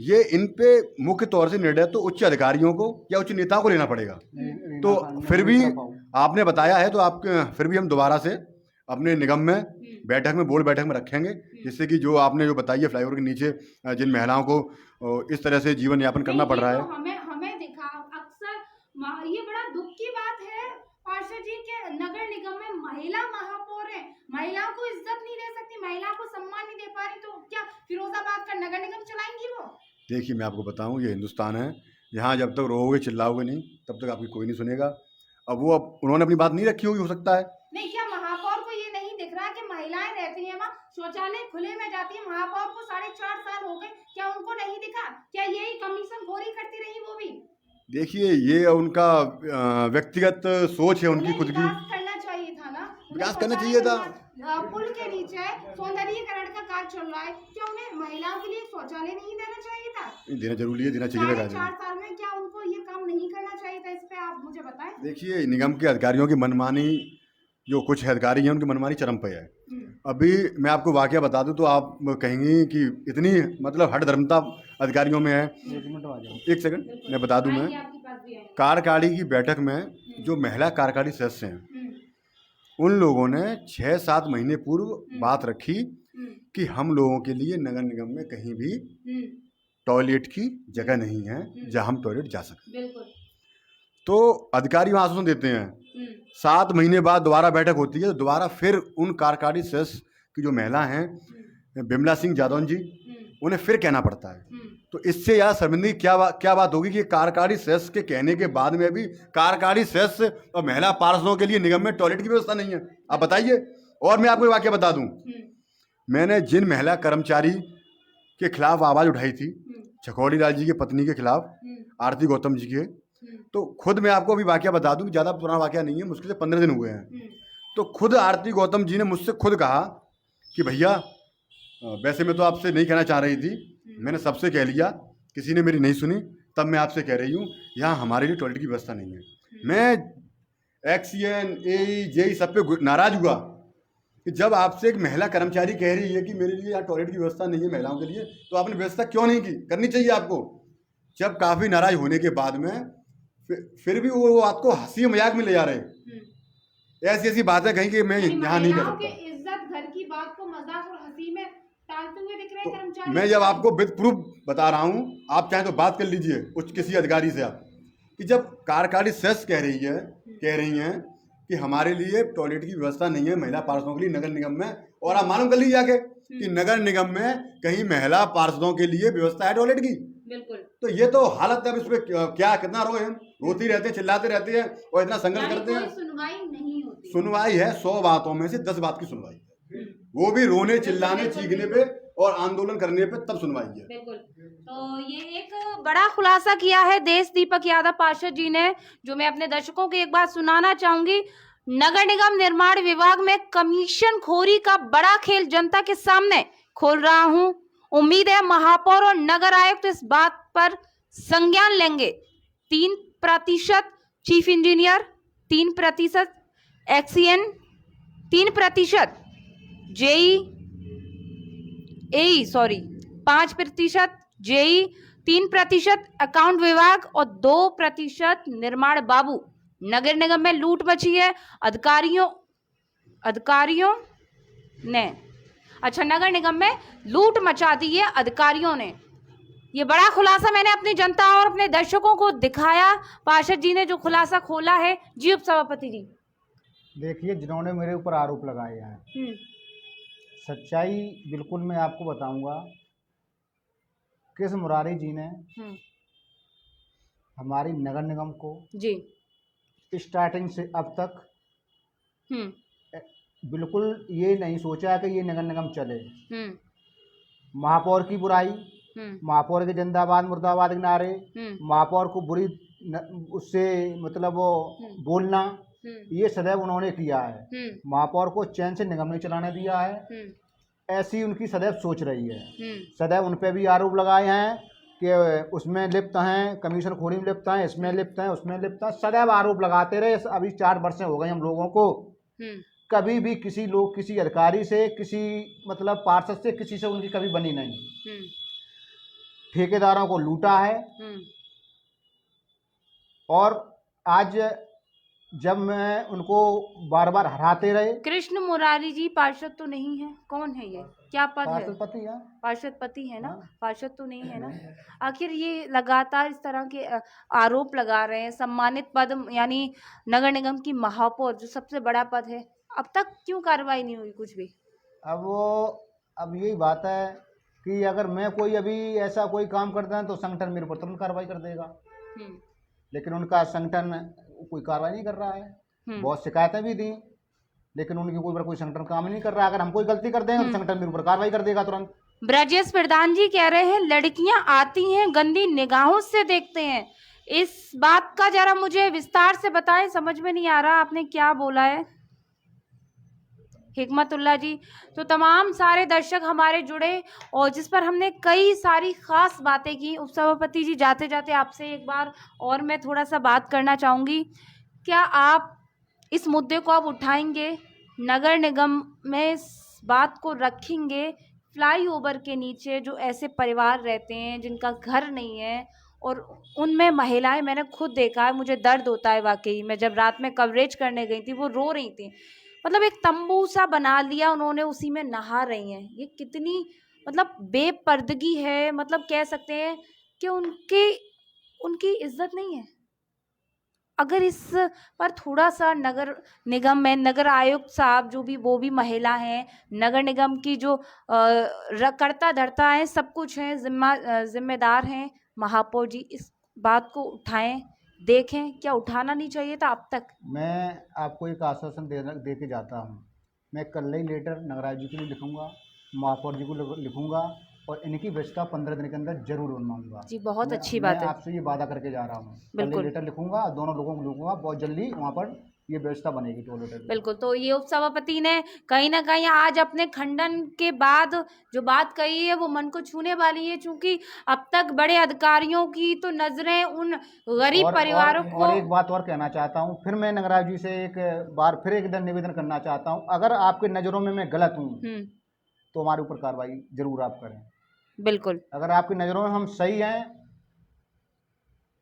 Speaker 3: ये इन पे मुख्य तौर से निर्णय तो उच्च अधिकारियों को या उच्च नेताओं को लेना पड़ेगा। तो फिर भी आपने बताया है तो आप फिर भी हम दोबारा से अपने निगम में बैठक में बोर्ड बैठक में रखेंगे, जिससे कि जो आपने जो बताई है फ्लाईओवर के नीचे जिन महिलाओं को इस तरह से जीवन यापन करना पड़ रहा है।
Speaker 1: हमें दिखा अक्सर ये बड़ा दुख की बात है पार्षद जी के नगर निगम में महिला महापौर है, महिलाओं को इज्जत नहीं दे सकती, महिलाओं को सम्मान नहीं दे पा रही, तो क्या फिरोजाबाद का नगर निगम चलाएंगी वो?
Speaker 3: देखिए मैं आपको बताऊं, ये हिंदुस्तान है, यहाँ जब तक रोओगे चिल्लाओगे नहीं तब तक आपकी कोई नहीं सुनेगा। अब उन्होंने अपनी बात नहीं रखी होगी, हो सकता है।
Speaker 1: नहीं, क्या महापौर को ये नहीं दिख रहा कि महिलाएं रहती हैं वहाँ, शौचालय खुले में जाती है, महापौर को 4.5 साल हो गए, क्या उनको नहीं दिखा? क्या यही कमीशन खोरी करती रही वो भी?
Speaker 3: देखिए ये उनका व्यक्तिगत सोच है, उनकी खुद की।
Speaker 1: करना चाहिए था ना,
Speaker 3: विकास करना चाहिए था।
Speaker 1: पुल के नीचे सौंदर्यीकरण का कार्य चल रहा है, क्या उन्हें महिलाओं के लिए शौचालय नहीं देना चाहिए था?
Speaker 3: देना जरूरी है, देना चाहिए था।
Speaker 1: 4 साल में क्या उनको ये काम नहीं करना चाहिए था? इस पे आप मुझे बताएं।
Speaker 3: देखिए निगम के अधिकारियों की मनमानी, जो कुछ अधिकारी हैं उनकी मनमानी चरम पे है। अभी मैं आपको वाकया बता दूं तो आप कहेंगे कि इतनी मतलब हठ धर्मता अधिकारियों में है। एक सेकंड मैं बता दूं, मैं कार्यकारिणी की बैठक में जो महिला कार्यकारिणी सदस्य हैं उन लोगों ने 6-7 महीने पूर्व बात रखी कि हम लोगों के लिए नगर निगम में कहीं भी टॉयलेट की जगह नहीं है जहां हम टॉयलेट जा सकें। तो अधिकारी वहाँ आश्वासन देते हैं, 7 महीने बाद दोबारा बैठक होती है तो दोबारा फिर उन कार्यकारिणी सदस्य की जो महिला हैं बिमला सिंह जादौन जी, उन्हें फिर कहना पड़ता है। तो इससे यार शर्मिंदगी क्या बात होगी कि कार्यकारिणी सदस्य के कहने के बाद में भी कार्यकारिणी सदस्य और महिला पार्षदों के लिए निगम में टॉयलेट की व्यवस्था नहीं है। आप बताइए। और मैं आपको वाकया बता दूं, मैंने जिन महिला कर्मचारी के खिलाफ आवाज़ उठाई थी, छकोड़ी लाल जी की पत्नी के खिलाफ, आरती गौतम जी के, तो खुद मैं आपको अभी वाकया बता दूं, ज़्यादा पुराना वाकया नहीं है, मुश्किल से 15 दिन हुए हैं। तो खुद आरती गौतम जी ने मुझसे खुद कहा कि भैया वैसे मैं तो आपसे नहीं कहना चाह रही थी, मैंने सबसे कह लिया, किसी ने मेरी नहीं सुनी, तब मैं आपसे कह रही हूँ यहाँ हमारे लिए टॉयलेट की व्यवस्था नहीं है। मैं एक्सीएन AE सब पे नाराज़ हुआ कि जब आपसे एक महिला कर्मचारी कह रही है कि मेरे लिए यहाँ टॉयलेट की व्यवस्था नहीं है महिलाओं के लिए, तो आपने व्यवस्था क्यों नहीं की? करनी चाहिए आपको। जब काफ़ी नाराज़ होने के बाद में फिर भी वो आपको हंसी मजाक में ले जा रहे, ऐसी बातें कहीं कि मैं यहाँ नहीं कर सकता।
Speaker 1: इज्जत घर की बात को मजाक और हंसी में टालते हुए दिख रहे हैं कर्मचारी।
Speaker 3: मैं जब आपको विद प्रूफ बता रहा हूँ, आप चाहे तो बात कर लीजिए कुछ किसी अधिकारी से आप, कि जब कार्यकारिणी सदस्य कह रही हैं कि हमारे लिए टॉयलेट की व्यवस्था नहीं है महिला पार्षदों के लिए नगर निगम में, और आप मालूम कर लीजिए जाके कि नगर निगम में कहीं महिला पार्षदों के लिए व्यवस्था है टॉयलेट की।
Speaker 1: बिल्कुल।
Speaker 3: तो ये तो हालत है, अब इसमें क्या कितना रोए हम, रोती रहते हैं, चिल्लाते रहते हैं और इतना संघर्ष करते हैं।
Speaker 1: सुनवाई नहीं होती।
Speaker 3: सुनवाई है 100 बातों में से 10 बात की सुनवाई है, वो भी रोने चिल्लाने चीखने पे और आंदोलन करने पे तब सुनवाई है।
Speaker 1: बिल्कुल। तो ये एक बड़ा खुलासा किया है देश दीपक यादव पार्षद जी ने, जो मैं अपने दर्शकों को एक बात सुनाना चाहूंगी। नगर निगम निर्माण विभाग में कमीशन खोरी का बड़ा खेल जनता के सामने खोल रहा हूं। उम्मीद है महापौर और नगर आयुक्त इस बात पर संज्ञान लेंगे। 3% chief engineer, 3% XEN, 3% AE 5% JE, 3% account विभाग और 2% निर्माण बाबू। नगर निगम में लूट मची है अधिकारियों ने। अच्छा, नगर निगम में लूट मचा दी है अधिकारियों ने। ये बड़ा खुलासा मैंने अपनी जनता और अपने दर्शकों को दिखाया। पार्षद जी ने जो खुलासा खोला है। जी उपसभापति जी,
Speaker 2: देखिए जिन्होंने मेरे ऊपर आरोप लगाए हैं, सच्चाई बिल्कुल मैं आपको बताऊंगा। कृष्ण मुरारी जी ने हमारी नगर निगम को
Speaker 1: जी
Speaker 2: स्टार्टिंग से अब तक बिल्कुल ये नहीं सोचा कि ये नगर निगम चले। महापौर की बुराई, महापौर के जिंदाबाद मुर्दाबाद के नारे, महापौर को बुरी उससे मतलब वो बोलना, ये सदैव उन्होंने किया है। महापौर को चैन से निगम नहीं चलाने दिया है, ऐसी उनकी सदैव सोच रही है। सदैव उन पे भी आरोप लगाए हैं कि उसमें लिप्त हैं, कमीशन खोरी में लिप्त हैं, इसमें लिप्त हैं, उसमें लिप्त हैं, सदैव आरोप लगाते रहे। अभी 4 वर्ष हो गए हम लोगों को। कभी भी किसी अधिकारी से, किसी मतलब पार्षद से, किसी से उनकी कभी बनी नहीं। ठेकेदारों को लूटा है। और आज जब मैं उनको बार बार हराते रहे।
Speaker 1: कृष्ण मुरारी जी पार्षद तो नहीं है, कौन है ये, क्या पद है?
Speaker 2: पार्षद पति है।
Speaker 1: पार्षद पति है ना,
Speaker 2: हाँ।
Speaker 1: पार्षद तो नहीं है ना। आखिर ये लगातार इस तरह के आरोप लगा रहे हैं। सम्मानित पद यानी नगर निगम की महापौर जो सबसे बड़ा पद है, अब तक क्यों कार्रवाई नहीं हुई कुछ भी?
Speaker 2: अब यही बात है कि अगर मैं कोई अभी ऐसा कोई काम करता है तो संगठन मेरे ऊपर तुरंत कार्रवाई कर देगा। लेकिन उनका संगठन कोई कार्रवाई नहीं कर रहा है। बहुत शिकायतें भी दी, लेकिन उनके ऊपर कोई संगठन काम नहीं कर रहा। अगर हम कोई गलती कर देंगे तो संगठन मेरे ऊपर कार्रवाई कर देगा तुरंत।
Speaker 1: ब्रजेश प्रधान जी कह रहे हैं लड़कियां आती हैं गंदी निगाहों से देखते हैं। इस बात का जरा मुझे विस्तार से बताएं, समझ में नहीं आ रहा आपने क्या बोला है। हिकमतुल्लाह जी, तो तमाम सारे दर्शक हमारे जुड़े और जिस पर हमने कई सारी खास बातें की। उपसभापति जी, जाते जाते आपसे एक बार और मैं थोड़ा सा बात करना चाहूँगी। क्या आप इस मुद्दे को आप उठाएंगे, नगर निगम में इस बात को रखेंगे? फ्लाईओवर के नीचे जो ऐसे परिवार रहते हैं जिनका घर नहीं है और उनमें महिलाएं, मैंने खुद देखा है, मुझे दर्द होता है वाकई। मैं जब रात में कवरेज करने गई थी, वो रो रही थी। मतलब एक तंबू सा बना लिया उन्होंने, उसी में नहा रही हैं। ये कितनी मतलब बेपर्दगी है। मतलब कह सकते हैं कि उनकी इज्जत नहीं है। अगर इस पर थोड़ा सा नगर निगम में नगर आयुक्त साहब जो भी, वो भी महिला हैं, नगर निगम की जो कर्ता धर्ता है, सब कुछ है, जिम्मेदार हैं महापौर जी, इस बात को उठाएं, देखें क्या उठाना नहीं चाहिए था अब तक।
Speaker 2: मैं आपको एक आश्वासन दे के जाता हूँ। मैं कल ही लेटर नगराज जी को भी लिखूंगा, महापौर जी को लिखूंगा और इनकी व्यवस्था 15 दिन के अंदर जरूर बनवाऊंगा
Speaker 1: जी, बहुत अच्छी बात है।
Speaker 2: मैं आपसे ये वादा करके जा रहा हूँ।
Speaker 1: बिल्कुल।
Speaker 2: कल लेटर लिखूंगा, दोनों लोगों को लिखूंगा, बहुत जल्दी वहाँ पर ये व्यवस्था बनेगी टॉयलेट।
Speaker 1: बिल्कुल। तो ये उपसभापति ने कहीं ना कहीं आज अपने खंडन के बाद जो बात कही है वो मन को छूने वाली है, क्योंकि अब तक बड़े अधिकारियों की तो नजरें उन गरीब परिवारों को।
Speaker 2: और एक बात और कहना चाहता हूँ, फिर मैं नगराज जी से एक बार फिर एक दिन निवेदन करना चाहता हूँ, अगर आपके नज़रों में मैं गलत हूँ तो हमारे ऊपर कार्रवाई जरूर आप करें।
Speaker 1: बिल्कुल।
Speaker 2: अगर आपकी नज़रों में हम सही हैं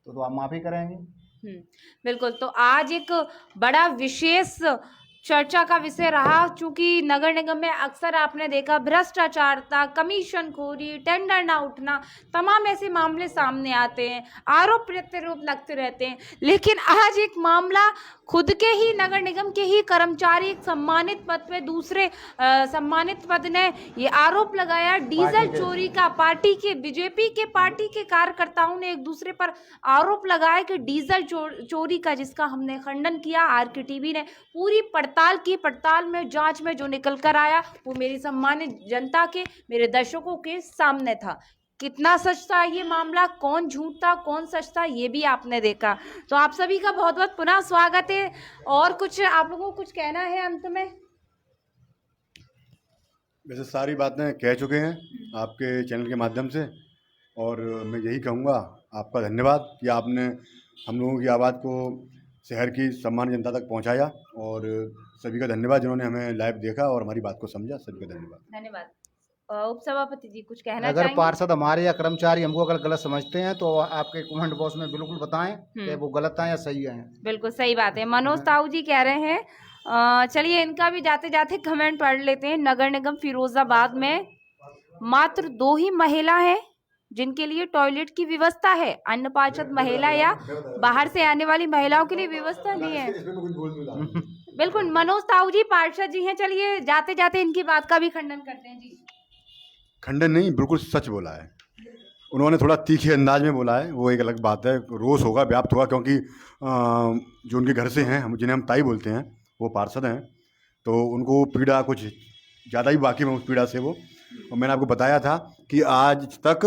Speaker 2: तो आप माफ़ी करेंगे।
Speaker 1: बिल्कुल। तो आज एक बड़ा विशेष चर्चा का विषय रहा, चूंकि नगर निगम में अक्सर आपने देखा भ्रष्टाचारता, कमीशनखोरी, टेंडर ना उठना, तमाम ऐसे मामले सामने आते हैं, आरोप प्रत्यारोप लगते रहते हैं। लेकिन आज एक मामला खुद के ही नगर निगम के ही कर्मचारी एक सम्मानित पद पे दूसरे सम्मानित पद ने ये आरोप लगाया डीजल चोरी का। पार्टी के बीजेपी के पार्टी के कार्यकर्ताओं ने एक दूसरे पर आरोप लगाया कि डीजल चोरी का, जिसका हमने खंडन किया। आरके टीवी ने पूरी पड़ताल की। पड़ताल में, जांच में जो निकल कर आया वो मेरी सम्मानित जनता के, मेरे दर्शकों के सामने था। कितना सच था ये मामला, कौन झूठ था कौन सच था, ये भी आपने देखा। तो आप सभी का बहुत बहुत पुनः स्वागत है। और कुछ आप लोगों को कुछ कहना है अंत में?
Speaker 3: वैसे सारी बातें कह चुके हैं आपके चैनल के माध्यम से, और मैं यही कहूँगा आपका धन्यवाद कि आपने हम लोगों की आवाज़ को शहर की सम्मानित जनता तक पहुँचाया, और सभी का धन्यवाद जिन्होंने हमें लाइव देखा और हमारी बात को समझा। सभी का धन्यवाद।
Speaker 1: धन्यवाद। उपसभापति जी कुछ कहना
Speaker 2: अगर
Speaker 1: चाहेंगे?
Speaker 2: पार्षद हमारे या कर्मचारी हमको अगर गलत समझते हैं तो आपके कमेंट बॉक्स में बिल्कुल बताएं कि वो गलत है या सही है।
Speaker 1: बिल्कुल सही बात है। मनोज ताऊ जी कह रहे हैं, चलिए इनका भी जाते जाते कमेंट पढ़ लेते हैं। नगर निगम फिरोजाबाद में मात्र 2 ही महिला हैं जिनके लिए टॉयलेट की व्यवस्था है। अन्य पार्षद महिला या बाहर से आने वाली महिलाओं के लिए व्यवस्था नहीं है। बिल्कुल, मनोज ताऊ जी पार्षद जी हैं। चलिए जाते जाते इनकी बात का भी खंडन करते हैं जी।
Speaker 3: खंडन नहीं, बिल्कुल सच बोला है उन्होंने। थोड़ा तीखे अंदाज में बोला है, वो एक अलग बात है। रोष होगा, व्याप्त होगा, क्योंकि जो उनके घर से हैं, हम जिन्हें हम ताई बोलते हैं, वो पार्षद हैं, तो उनको पीड़ा कुछ ज़्यादा ही वाकिफ़ है उस पीड़ा से वो। और मैंने आपको बताया था कि आज तक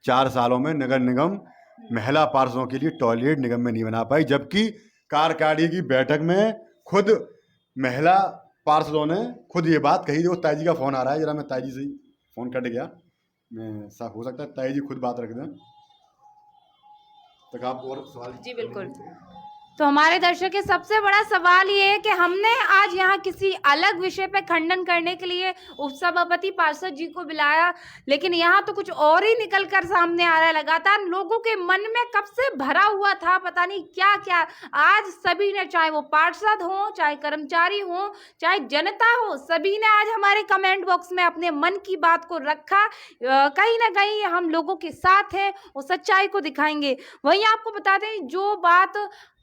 Speaker 3: 4 सालों में नगर निगम महिला पार्षदों के लिए टॉयलेट निगम में नहीं बना पाई, जबकि कार्यकारिणी की बैठक में खुद महिला पार्षदों ने खुद ये बात कही। वो ताई जी का फ़ोन आ रहा है, जरा मैं ताई जी से फ़ोन कट गया, मैं साफ हो सकता है ताई जी खुद बात रख दें तक आप और सवाल।
Speaker 1: जी बिल्कुल। तो हमारे दर्शक के सबसे बड़ा सवाल ये है कि हमने आज यहाँ किसी अलग विषय पे खंडन करने के लिए उपसभापति पार्षद जी को बुलाया, लेकिन यहाँ तो कुछ और ही निकल कर सामने आ रहा है। लगातार लोगों के मन में कब से भरा हुआ था पता नहीं क्या क्या, आज सभी ने, चाहे वो पार्षद हो, चाहे कर्मचारी हो, चाहे जनता हो, सभी ने आज हमारे कमेंट बॉक्स में अपने मन की बात को रखा। कहीं ना कहीं हम लोगों के साथ हैं, वो सच्चाई को दिखाएंगे। वहीं आपको बता दें, जो बात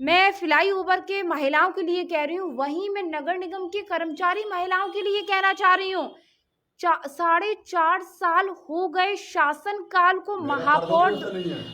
Speaker 1: मैं फ्लाई ओवर के महिलाओं के लिए कह रही हूँ, वहीं मैं नगर निगम के कर्मचारी महिलाओं के लिए कहना चाह रही हूँ। 4.5 साल हो गए शासनकाल को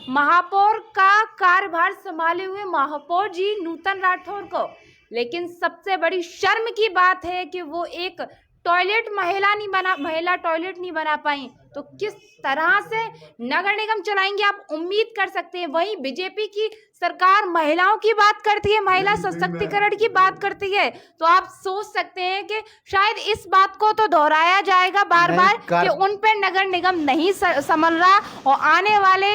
Speaker 1: महापौर का कार्यभार संभाले हुए महापौर जी नूतन राठौर को, लेकिन सबसे बड़ी शर्म की बात है कि वो एक टॉयलेट महिला टॉयलेट नहीं बना पाई। तो किस तरह से नगर निगम चलाएंगे आप उम्मीद कर सकते हैं। वहीं बीजेपी की सरकार महिलाओं की बात करती है, महिला सशक्तिकरण की बात करती है, तो आप सोच सकते हैं कि शायद इस बात को तो दोहराया जाएगा बार बार कि उन पे नगर निगम नहीं संभल रहा, और आने वाले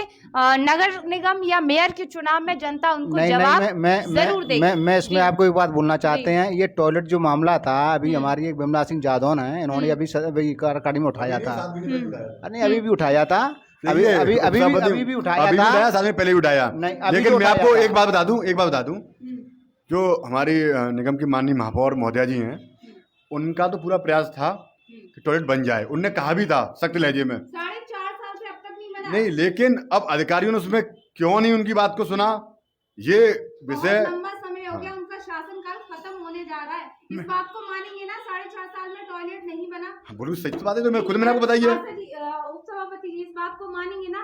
Speaker 1: नगर निगम या मेयर के चुनाव में जनता उनको जवाब जरूर देगी।
Speaker 2: मैं इसमें आपको एक बात बोलना चाहते हैं। ये टॉयलेट जो मामला था, अभी हमारी एक बिमला सिंह जादौन है, इन्होंने अभी कार्यकारिणी में उठाया था, नहीं अभी भी उठाया था, अभी भी उठाया था,
Speaker 3: साल में पहले भी उठाया। लेकिन मैं आपको एक बात बता दूं, जो हमारी निगम की माननीय महापौर महोदया जी हैं, उनका तो पूरा प्रयास था कि टॉयलेट बन जाए। उनने कहा भी था सख्त लहजे में,
Speaker 1: 4.5 साल से अब तक नहीं बना।
Speaker 3: नहीं, लेकिन अब अधिकारियों ने उसमें क्यों नहीं उनकी बात को सुना, ये विषय
Speaker 1: लंबा समय हो गया, उनका शासनकाल खत्म होने जा रहा है। इस बात को मानेंगे ना, 4.5 साल में टॉयलेट नहीं बना?
Speaker 3: बोलूँ सच बात है, तो मैं खुद मैंने आपको बताइए।
Speaker 1: उपसभापति जी, इस बात को मानेंगे ना,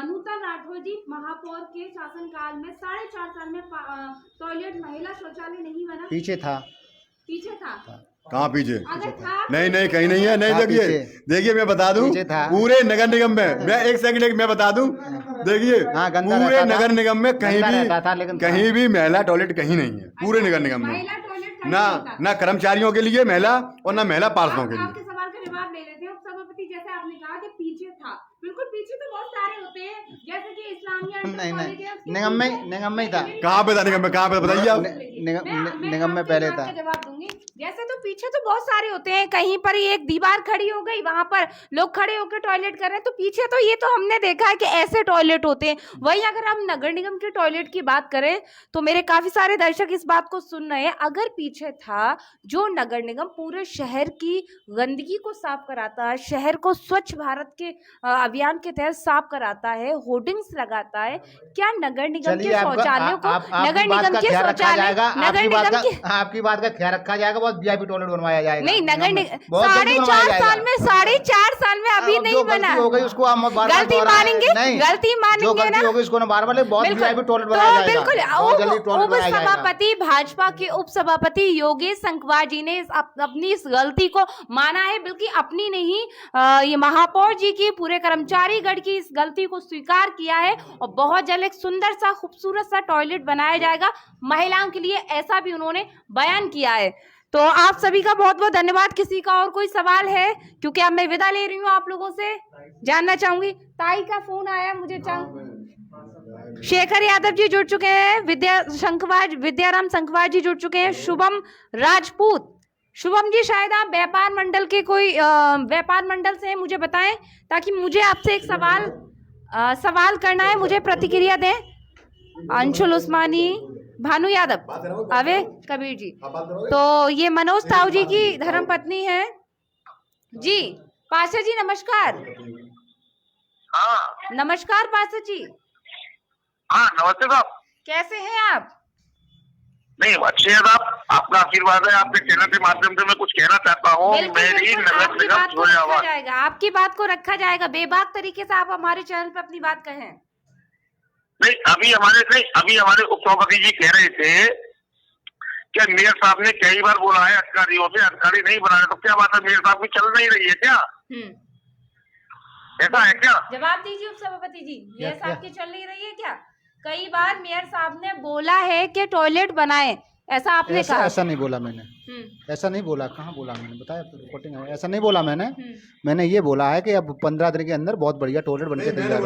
Speaker 1: नूतन राठौर जी महापौर के शासनकाल में 4.5 साल में टॉयलेट महिला शौचालय नहीं बना?
Speaker 2: पीछे था।
Speaker 3: कहाँ पीछे?
Speaker 1: अगर था
Speaker 3: नहीं कहीं नहीं है। नहीं, देखिए मैं बता दूं, पूरे नगर निगम में, मैं एक सेकंड मैं बता दूं, देखिए पूरे नगर निगम में कहीं भी महिला टॉयलेट कहीं नहीं है, पूरे नगर निगम में, ना कर्मचारियों के लिए महिला और ना महिला पार्षदों के लिए।
Speaker 1: आपके सवाल का जवाब ले लेते हैं उपसभापति। जैसे आपने कहा कि पीछे था, बिल्कुल पीछे तो बहुत सारे होते हैं, जैसे कि इस्लामिया
Speaker 2: निगम में ही था।
Speaker 3: कहाँ पे था निगम में? कहाँ पे बताइए आप?
Speaker 2: निगम में पहले था।
Speaker 1: जवाब दूंगी। जैसे तो पीछे तो बहुत सारे होते हैं, कहीं पर एक दीवार खड़ी हो गई, वहां पर लोग खड़े होकर टॉयलेट कर रहे हैं, तो पीछे तो ये तो हमने देखा है कि ऐसे टॉयलेट होते हैं। वहीं अगर हम नगर निगम के टॉयलेट की बात करें, तो मेरे काफी सारे दर्शक इस बात को सुन रहे हैं, अगर पीछे था जो नगर निगम पूरे शहर की गंदगी को साफ कराता है, शहर को स्वच्छ भारत के अभियान के तहत साफ कराता है, होर्डिंग्स लगाता है, क्या नगर निगम के शौचालयों को आपकी
Speaker 2: बात का ख्याल रखा जाएगा? बहुत वीआईपी टॉयलेट बनवाया जाएगा।
Speaker 1: नहीं, नगर निगम 4.5 साल में अभी नहीं बना।
Speaker 2: हो गई उसको हम
Speaker 1: गलती मानेंगे ना,
Speaker 2: उसको ना बार-बार बहुत वीआईपी टॉयलेट बनाया जाएगा।
Speaker 1: बिल्कुल उपसभापति, भाजपा के उपसभापति योगेश संखवार जी ने अपनी इस गलती को माना है, बल्कि अपनी नहीं, ये महापौर जी की, पूरे कर्मचारी गण की इस गलती को स्वीकार किया है, और बहुत जल्द एक सुंदर सा खूबसूरत सा टॉयलेट बनाया जाएगा महिलाओं के लिए, ऐसा भी उन्होंने बयान किया है। तो आप सभी का बहुत बहुत धन्यवाद। किसी का और कोई सवाल है? क्योंकि अब मैं विदा ले रही हूँ, आप लोगों से जानना चाहूंगी। ताई का फोन आया मुझे, शेखर यादव जी जुड़ चुके हैं, विद्याराम संखवार जी जुड़ चुके हैं, शुभम राजपूत। शुभम जी, शायद आप व्यापार मंडल के कोई व्यापार मंडल से हैं, मुझे बताएं, ताकि मुझे आपसे एक सवाल करना है, मुझे प्रतिक्रिया दें। अंशुल उस्मानी, भानु यादव, अवे कबीर जी, तो ये मनोज ताऊ जी की धर्मपत्नी है जी। पार्षद जी नमस्कार।
Speaker 4: हाँ
Speaker 1: नमस्कार पार्षद जी।
Speaker 4: हाँ नमस्ते साहब,
Speaker 1: कैसे हैं आप?
Speaker 4: नहीं अच्छे हैं साहब, आपका आशीर्वाद है। आपके चैनल के माध्यम से मैं कुछ कहना चाहता हूँ। मेरी नगर निगम
Speaker 1: जाएगा, आपकी बात को रखा जाएगा, बेबाक तरीके से आप हमारे चैनल पे अपनी बात कहें।
Speaker 4: नहीं, अभी हमारे उपसभापति जी कह रहे थे कि मेयर साहब ने कई बार बोला है अधिकारियों से, अधिकारी नहीं बना रहे, तो क्या बात है, मेयर साहब की चल नहीं रही है क्या? ऐसा है क्या?
Speaker 1: जवाब दीजिए उपसभापति जी, मेयर साहब की चल नहीं रही है क्या? कई बार मेयर साहब ने बोला है कि टॉयलेट बनाए, ऐसा आपने कहा?
Speaker 2: ऐसा नहीं बोला मैंने, ऐसा नहीं बोला। कहाँ बोला मैंने? बताया तो रिपोर्टिंग है, ऐसा नहीं बोला मैंने ये बोला है कि अब 15 दिन के अंदर बहुत बढ़िया टॉयलेट बनके तैयार।
Speaker 3: मैंने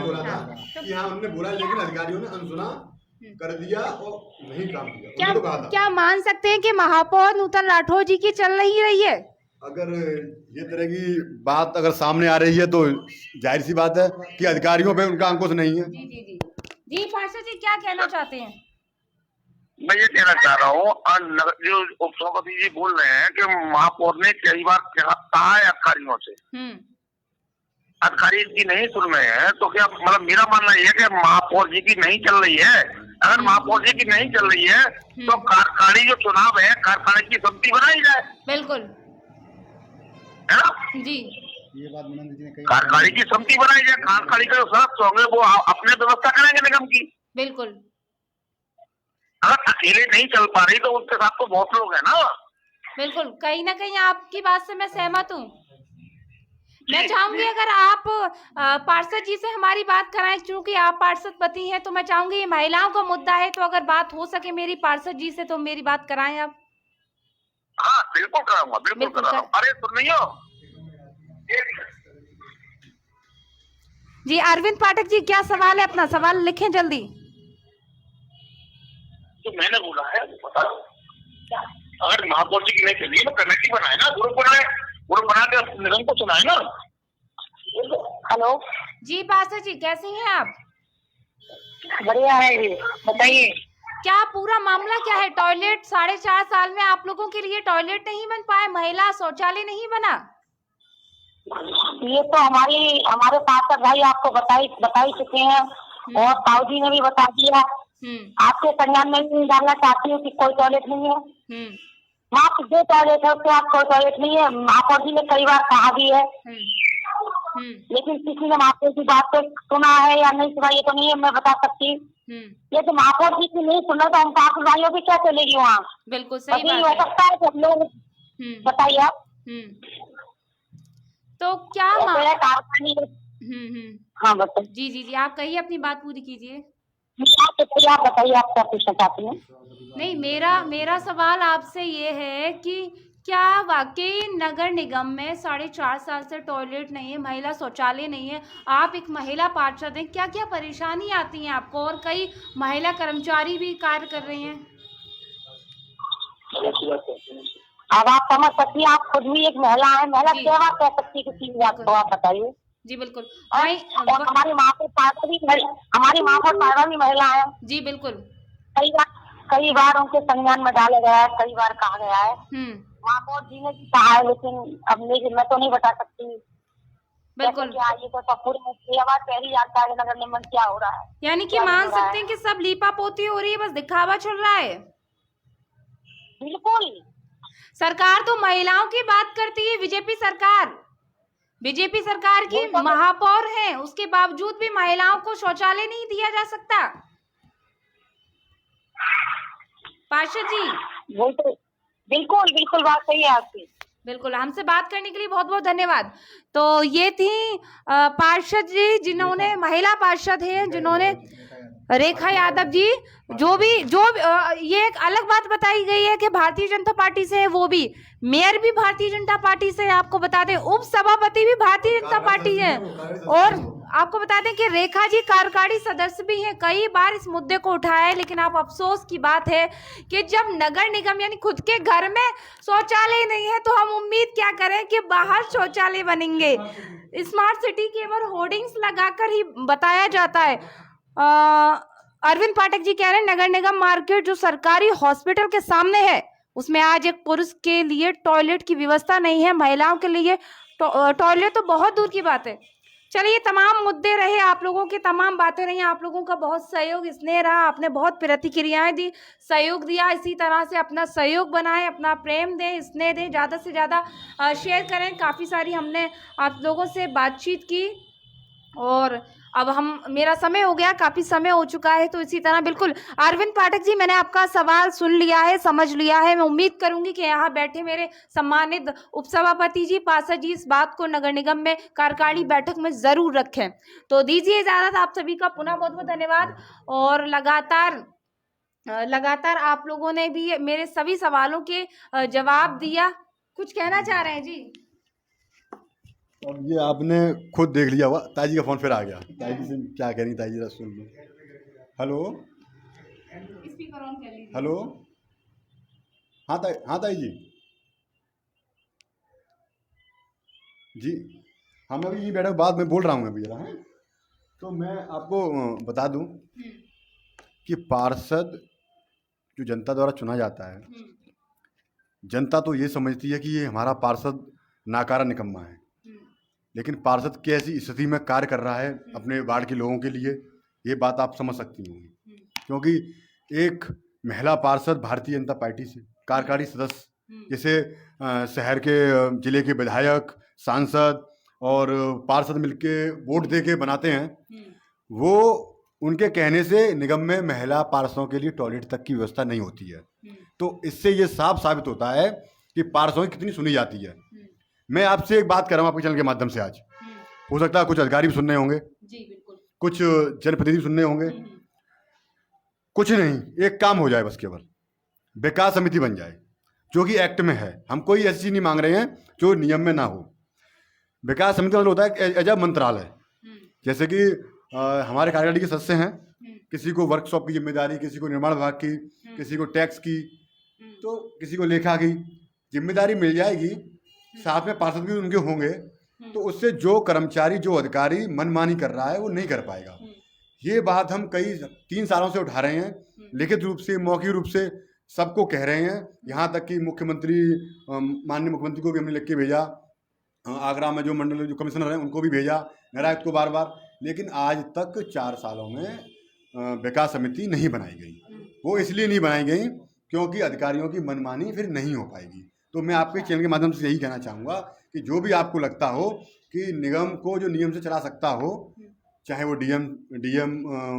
Speaker 3: बोला था कि हाँ उन्होंने बोला, लेकिन अधिकारियों ने अनसुना कर दिया और नहीं काम किया,
Speaker 1: क्या
Speaker 3: उन्होंने तो कहा था।
Speaker 1: क्या मान सकते हैं कि महापौर नूतन राठौर जी की चल नहीं रही है?
Speaker 3: अगर ये तरह की बात अगर सामने आ रही है तो जाहिर सी बात है कि अधिकारियों पे उनका अंकुश नहीं है।
Speaker 1: जी जी जी जी पार्षद जी क्या कहना चाहते हैं?
Speaker 4: मैं ये कहना चाह रहा हूँ, जो उपसभापति जी बोल रहे हैं कि महापौर ने कई बार कहा है अधिकारियों से, अधिकारी की नहीं सुन रहे हैं, तो क्या मतलब मेरा मानना यह है कि महापौर जी की नहीं चल रही है। अगर महापौर जी की नहीं चल रही है तो कार्यकारिणी जो चुनाव है, कार्यकारिणी की समिति बनाई जाए।
Speaker 1: बिल्कुल
Speaker 4: है ना
Speaker 1: जी,
Speaker 2: ये बात मनोज जी ने कही।
Speaker 4: कार्यकारिणी की समिति बनाई जाए, कार्यकारिणी के जो सदस्य होंगे वो अपने व्यवस्था करेंगे निगम की।
Speaker 1: बिल्कुल
Speaker 4: अगर अकेले नहीं चल पा रही तो उसके साथ तो बहुत लोग हैं ना।
Speaker 1: बिल्कुल, कहीं ना कहीं आपकी बात से मैं सहमत हूँ। मैं चाहूंगी अगर आप पार्षद जी से हमारी बात कराएं, क्योंकि आप पार्षद पति हैं, तो मैं चाहूंगी ये महिलाओं का मुद्दा है, तो अगर बात हो सके मेरी पार्षद जी से तो मेरी बात कराएं आप।
Speaker 4: हाँ बिल्कुल कराऊंगा, बिल्कुल कराऊंगा। अरे सुन रही हो
Speaker 1: जी अरविंद पाठक जी, क्या सवाल है? अपना सवाल लिखें जल्दी।
Speaker 4: जो मैंने बोला है वो बता दो। अगर महापौर जी की नहीं चलिए तो कमेटी बनाए ना, ग्रुप बनाए, ग्रुप बना के निगम को सुनाए ना।
Speaker 5: हेलो,
Speaker 1: जी पार्षद जी कैसे हैं आप?
Speaker 5: बढ़िया है जी, बताइए।
Speaker 1: क्या पूरा मामला क्या है? टॉयलेट 4.5 साल में आप लोगों के लिए टॉयलेट नहीं बन पाए, महिला शौचालय नहीं बना?
Speaker 5: ये तो हमारे पार्षद भाई आपको बता ही चुके हैं, और ताऊ जी ने भी बता दिया। आपके संज्ञान में भी डालना चाहती हूँ कि कोई टॉयलेट नहीं है। मात्र जो टॉयलेट है उसके बाद कोई टॉयलेट नहीं है। महापौर जी ने कई बार कहा भी है, लेकिन किसी ने महापौर की बात को सुना है या नहीं सुना ये तो नहीं है मैं बता सकती। ये तो महापौर जी की नहीं सुना तो हम पार्षद भाइयों भी क्या चलेगी वहाँ?
Speaker 1: बिल्कुल सही
Speaker 5: बात
Speaker 1: बात
Speaker 5: हो सकता है कि हम लोग, बताइए आप।
Speaker 1: तो क्या
Speaker 5: हाँ बताइए।
Speaker 1: जी जी जी आप कहिए, अपनी बात पूरी कीजिए।
Speaker 5: आप बताइए, आप क्या पूछना चाहती हैं?
Speaker 1: नहीं, मेरा सवाल आपसे ये है कि क्या वाकई नगर निगम में 4.5 साल से टॉयलेट नहीं है, महिला शौचालय नहीं है? आप एक महिला पार्षद हैं, क्या क्या परेशानी आती है आपको? और कई महिला कर्मचारी भी कार्य कर रहे हैं।
Speaker 5: अब आप समझ सकती हैं, आप खुद भी एक महिला है, महिला क्या बात कह सकती है किसी बात को, आप बताइए।
Speaker 1: जी बिल्कुल।
Speaker 5: और हमारी माँ को पार्षद भी महिला है।
Speaker 1: जी बिल्कुल।
Speaker 5: कई बार उनके संज्ञान में डाला गया है, कई बार कहा गया है। महापौर जी ने भी कहा है, लेकिन मैं तो नहीं बता सकती।
Speaker 1: बिल्कुल
Speaker 5: क्या ये तो सब पूरी आवाज पहली जानता है नगर निगम क्या हो रहा है।
Speaker 1: यानी कि मान सकते हैं कि सब लीपा पोती हो रही है, बस दिखावा चल रहा है।
Speaker 5: बिल्कुल,
Speaker 1: सरकार तो महिलाओं की बात करती है, बीजेपी सरकार की महापौर है, उसके बावजूद भी महिलाओं को शौचालय नहीं दिया जा सकता। पार्षद जी
Speaker 5: वो तो बिल्कुल बात सही है आपकी।
Speaker 1: बिल्कुल, हमसे बात करने के लिए बहुत बहुत धन्यवाद। तो ये थी पार्षद जी, जिन्होंने महिला पार्षद हैं, जिन्होंने रेखा यादव जी, ये एक अलग बात बताई गई है कि भारतीय जनता पार्टी से है, वो भी मेयर भी भारतीय जनता पार्टी से है। आपको बता दें उप सभापति भी भारतीय जनता पार्टी है, और आपको बता दें कि रेखा जी कार्यकारिणी सदस्य भी हैं। कई बार इस मुद्दे को उठाया है, लेकिन आप अफसोस की बात है कि जब नगर निगम यानी खुद के घर में शौचालय नहीं है तो हम उम्मीद क्या करें कि बाहर शौचालय बनेंगे। स्मार्ट सिटी केवल होर्डिंग्स लगाकर ही बताया जाता है। अरविंद पाठक जी कह रहे हैं नगर निगम मार्केट जो सरकारी हॉस्पिटल के सामने है उसमें आज एक पुरुष के लिए टॉयलेट की व्यवस्था नहीं है, महिलाओं के लिए टॉयलेट तो बहुत दूर की बात है। चलिए, ये तमाम मुद्दे रहे, आप लोगों की तमाम बातें रही, आप लोगों का बहुत सहयोग स्नेह रहा, आपने बहुत प्रतिक्रियाएं दी, सहयोग दिया। इसी तरह से अपना सहयोग बनाएं, अपना प्रेम दें, स्नेह दें, ज़्यादा से ज़्यादा शेयर करें। काफ़ी सारी हमने आप लोगों से बातचीत की, और अब मेरा समय हो गया, काफी समय हो चुका है, तो इसी तरह बिल्कुल अरविंद पाठक जी, मैंने आपका सवाल सुन लिया है, समझ लिया है। मैं उम्मीद करूंगी कि यहाँ बैठे मेरे सम्मानित उपसभापति जी, पार्षद जी इस बात को नगर निगम में कार्यकारिणी बैठक में जरूर रखें। तो दीजिए इजाजत, आप सभी का पुनः बहुत बहुत धन्यवाद। और लगातार आप लोगों ने भी मेरे सभी सवालों के जवाब दिया। कुछ कहना चाह रहे हैं जी?
Speaker 3: और ये आपने खुद देख लिया हुआ, ताजी का फोन फिर आ गया। ताजी से क्या कह रही, ताजी जरा सुन लो। हेलो हेलो, हाँ ताई जी, हाँ मैं अभी ये बैठा बाद में बोल रहा हूँ अभी जरा। हाँ, तो मैं आपको बता दूं कि पार्षद जो जनता द्वारा चुना जाता है, जनता तो ये समझती है कि ये हमारा पार्षद नाकारा निकम्मा है, लेकिन पार्षद कैसी स्थिति में कार्य कर रहा है अपने वार्ड के लोगों के लिए, ये बात आप समझ सकती होंगी। क्योंकि एक महिला पार्षद भारतीय जनता पार्टी से कार्यकारी सदस्य, जैसे शहर के जिले के विधायक, सांसद और पार्षद मिलके वोट दे के बनाते हैं, वो उनके कहने से निगम में महिला पार्षदों के लिए टॉयलेट तक की व्यवस्था नहीं होती है। तो इससे ये साफ साबित होता है कि पार्षदों की कितनी सुनी जाती है। मैं आपसे एक बात कर रहा हूँ आपके चैनल के माध्यम से आज, हो सकता है कुछ अधिकारी भी सुनने होंगे
Speaker 1: जी, बिल्कुल,
Speaker 3: कुछ जनप्रतिनिधि सुनने होंगे। कुछ नहीं, एक काम हो जाए बस, केवल विकास समिति बन जाए जो कि एक्ट में है। हम कोई ऐसी चीज नहीं मांग रहे हैं जो नियम में ना हो। विकास समिति का मतलब होता है एज अ मंत्रालय, जैसे कि हमारे कार्यकारिणी के सदस्य हैं, किसी को वर्कशॉप की जिम्मेदारी, किसी को निर्माण विभाग की, किसी को टैक्स की, तो किसी को लेखा की जिम्मेदारी मिल जाएगी, साथ में पार्षद भी उनके होंगे। तो उससे जो कर्मचारी, जो अधिकारी मनमानी कर रहा है वो नहीं कर पाएगा। ये बात हम कई 3 सालों से उठा रहे हैं, लिखित रूप से, मौखिक रूप से सबको कह रहे हैं। यहाँ तक कि मुख्यमंत्री, माननीय मुख्यमंत्री को भी हमने लिख के भेजा, आगरा में जो मंडल जो कमिश्नर हैं उनको भी भेजा, निर्णायक को बार बार, लेकिन आज तक 4 सालों में विकास समिति नहीं बनाई गई। वो इसलिए नहीं बनाई गई क्योंकि अधिकारियों की मनमानी फिर नहीं हो पाएगी। तो मैं आपके चैनल के माध्यम से यही कहना चाहूँगा कि जो भी आपको लगता हो कि निगम को जो नियम से चला सकता हो, चाहे वो डीएम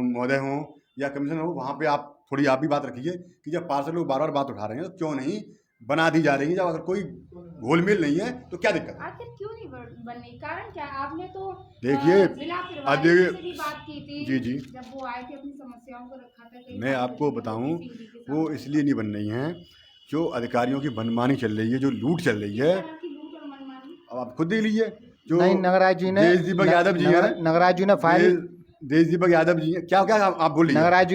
Speaker 3: महोदय हों या कमिश्नर हो, वहाँ पे आप थोड़ी आप भी बात रखिए कि जब पार्षद लोग बार बार बात उठा रहे हैं तो क्यों नहीं बना दी जा रही है। जब अगर कोई घोलमेल नहीं है तो क्या दिक्कत है?
Speaker 1: आखिर क्यों नहीं बनने, कारण क्या? आपने तो
Speaker 3: देखिए,
Speaker 1: जिला प्रभारी से भी बात की थी,
Speaker 3: जी
Speaker 1: जब वो आए थे अपनी समस्याओं को रखा था।
Speaker 3: मैं आपको बताऊं, वो इसलिए नहीं बन रही हैं, जो अधिकारियों की मनमानी चल रही है, जो लूट चल रही है। अब आप खुद देख लीजिए, जो
Speaker 2: नगराज जी ने,
Speaker 3: देश दीपक यादव जी हैं,
Speaker 2: नगराज जी ने फाइल,
Speaker 3: देश दीपक यादव जी हैं, क्या आप बोल लीजिए।
Speaker 2: नगराज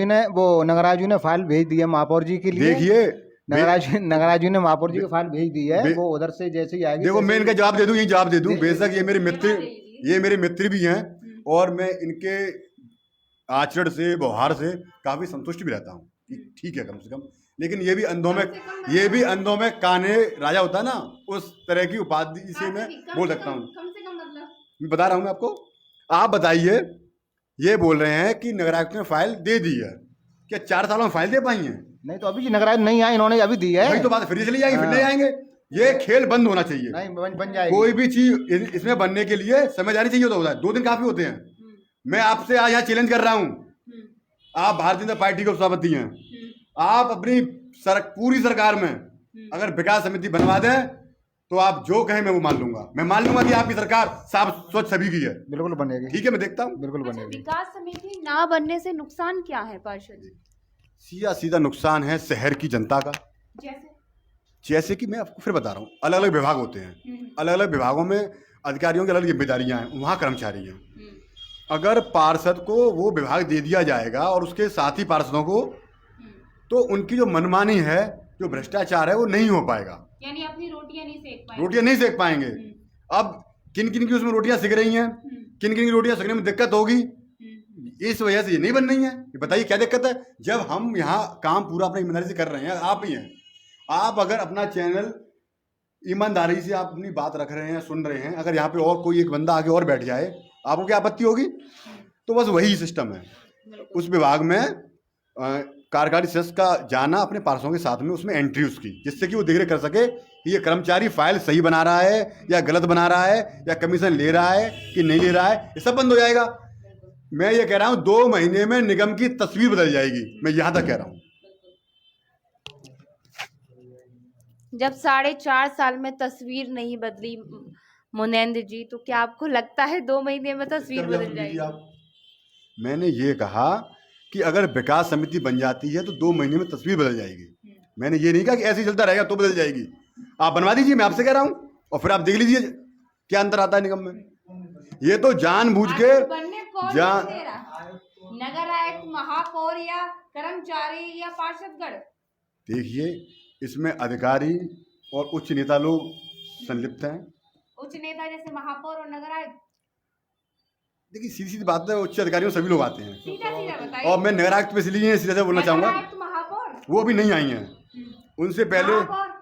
Speaker 2: जी ने फाइल भेज दी है महापौर जी के लिए।
Speaker 3: देखिए,
Speaker 2: नगराज जी ने महापौर जी को फाइल भेज दी है, वो उधर से जैसे ही आएगी।
Speaker 3: देखो, मैं इनका जवाब दे दूं, यही जवाब दे दूं। बेशक ये मेरे मित्र भी हैं और मैं इनके आचरण से, व्यवहार से काफी संतुष्ट भी रहता हूँ कि ठीक है कम से कम। लेकिन ये भी अंधों में कान्हे राजा होता है ना, उस तरह की उपाधि से मैं बोल सकता हूँ। मैं बता रहा हूँ मैं आपको। आप बताइए, ये बोल रहे हैं कि नगरायुक्त ने फाइल दे दी है, क्या 4 सालों में फाइल दे पाई है?
Speaker 2: नहीं, तो अभी नगराज नहीं आए, इन्होंने अभी दी है।
Speaker 3: वही तो बात, फिर चली जाएंगे, फिर नहीं आएंगे। ये खेल बंद होना चाहिए।
Speaker 2: नहीं, बन जाएगी।
Speaker 3: कोई भी चीज इसमें बनने के लिए समय जानी चाहिए होता है, 2 दिन काफी होते हैं। मैं आपसे आज यहाँ चैलेंज कर रहा हूँ, आप भारतीय जनता पार्टी के सभापति हैं, आप अपनी पूरी सरकार में अगर विकास समिति बनवा दें तो आप जो कहें मैं वो मान लूंगा। मैं मान लूंगा कि आपकी सरकार साफ स्वच्छ सभी की है।
Speaker 2: बिल्कुल बनेगी।
Speaker 3: ठीक है, मैं देखता हूँ।
Speaker 2: बिल्कुल बनेगी।
Speaker 1: विकास समिति ना बनने से नुकसान क्या है पार्षद जी?
Speaker 3: सीधा नुकसान है शहर की जनता का। जैसे कि मैं आपको फिर बता रहा हूँ, अलग अलग विभाग होते हैं, अलग अलग विभागों में अधिकारियों की अलग जिम्मेदारियां हैं, वहाँ कर्मचारी हैं। अगर पार्षद को वो विभाग दे दिया जाएगा और उसके साथी पार्षदों को, तो उनकी जो मनमानी है, जो भ्रष्टाचार है, वो नहीं हो पाएगा।
Speaker 1: यानी अपनी रोटियां
Speaker 3: नहीं सेक पाएंगे। अब किन किन की उसमें रोटियां सिक रही हैं, किन किन की रोटियां सिकने में दिक्कत होगी, इस वजह से ये नहीं बन रही है। बताइए क्या दिक्कत है? जब हम यहाँ काम पूरा अपनी ईमानदारी से कर रहे हैं, आप ही हैं, आप अगर अपना चैनल ईमानदारी से आप अपनी बात रख रहे हैं, सुन रहे हैं, अगर यहाँ पे और कोई एक बंदा आगे और बैठ जाए, आपको क्या आपत्ति होगी? तो बस वही सिस्टम है उस विभाग में। कार्यकारी सदस्य का जाना अपने पार्षदों के साथ में, उसमें एंट्री उसकी, जिससे कि वो देख रेख कर सके कि ये कर्मचारी फाइल सही बना रहा है या गलत बना रहा है, या कमीशन ले रहा है कि नहीं ले रहा है। ये सब बंद हो जाएगा। मैं ये कह रहा हूँ 2 महीने में निगम की तस्वीर बदल जाएगी। मैं यहाँ तक कह रहा हूँ।
Speaker 1: जब 4.5 साल में तस्वीर नहीं बदली मुनेंद्र जी, तो क्या आपको लगता है 2 महीने में तस्वीर बदल जाएगी?
Speaker 3: मैंने ये कहा कि अगर विकास समिति बन जाती है तो 2 महीने में तस्वीर बदल जाएगी। मैंने ये नहीं कहा कि ऐसे ही चलता रहेगा तो बदल जाएगी। आप बनवा दीजिए, मैं आपसे कह रहा हूँ, और फिर आप देख लीजिए क्या अंतर आता है निगम में। ये तो जानबूझ के
Speaker 1: नगर आयुक्त, महापौर या कर्मचारी या पार्षदगण?
Speaker 3: देखिए, इसमें अधिकारी और उच्च नेता लोग संलिप्त हैं।
Speaker 1: उच्च नेता जैसे महापौर और नगर आयुक्त?
Speaker 3: देखिए, सीधी सीधी बात है, उच्च अधिकारियों सभी लोग आते हैं।
Speaker 1: सीधा सीधा बताइए।
Speaker 3: और मैं नगर आयुक्त पे इसलिए सीधे से बोलना चाहूंगा,
Speaker 1: महापौर
Speaker 3: वो भी नहीं आई हैं। उनसे पहले
Speaker 1: महापौर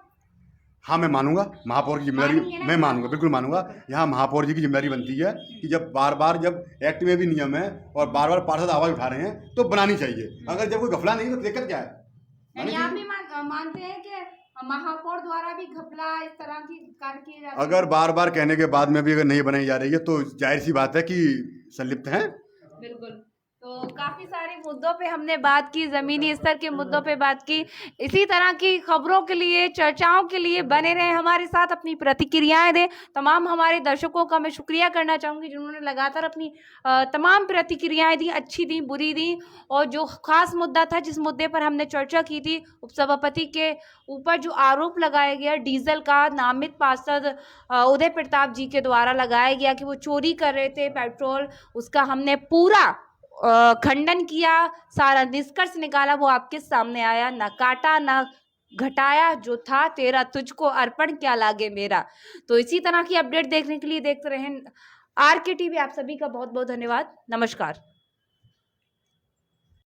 Speaker 3: हाँ, मैं मानूंगा महापौर की जिम्मेदारी, मैं मानूंगा, बिल्कुल मानूंगा। यहाँ महापौर जी की जिम्मेदारी बनती है कि जब बार बार, जब एक्ट में भी नियम है और बार बार पार्षद आवाज उठा रहे हैं तो बनानी चाहिए। अगर जब कोई घपला नहीं तो दिक्कत क्या है?
Speaker 1: यानी आप भी मानते हैं कि महापौर द्वारा भी घपला इस तरह की कार्य किए जाते हैं?
Speaker 3: अगर बार बार कहने के बाद में भी अगर नहीं बनाई जा रही है तो जाहिर सी बात है कि संलिप्त हैं।
Speaker 1: बिल्कुल। तो काफी सारे मुद्दों पे हमने बात की, जमीनी स्तर के मुद्दों पे बात की। इसी तरह की खबरों के लिए, चर्चाओं के लिए बने रहें हमारे साथ, अपनी प्रतिक्रियाएं दें। तमाम हमारे दर्शकों का मैं शुक्रिया करना चाहूँगी जिन्होंने लगातार अपनी तमाम प्रतिक्रियाएं दी, अच्छी दी, बुरी दी। और जो खास मुद्दा था, जिस मुद्दे पर हमने चर्चा की थी, उपसभापति के ऊपर जो आरोप लगाया गया डीजल का, नामित पार्षद उदय प्रताप जी के द्वारा लगाया गया कि वो चोरी कर रहे थे पेट्रोल, उसका हमने पूरा खंडन किया, सारा निष्कर्ष निकाला, वो आपके सामने आया। ना काटा ना घटाया, जो था तेरा तुझको अर्पण क्या लागे मेरा। तो इसी तरह की अपडेट देखने के लिए देखते रहें RK TV। आप सभी का बहुत बहुत धन्यवाद। नमस्कार।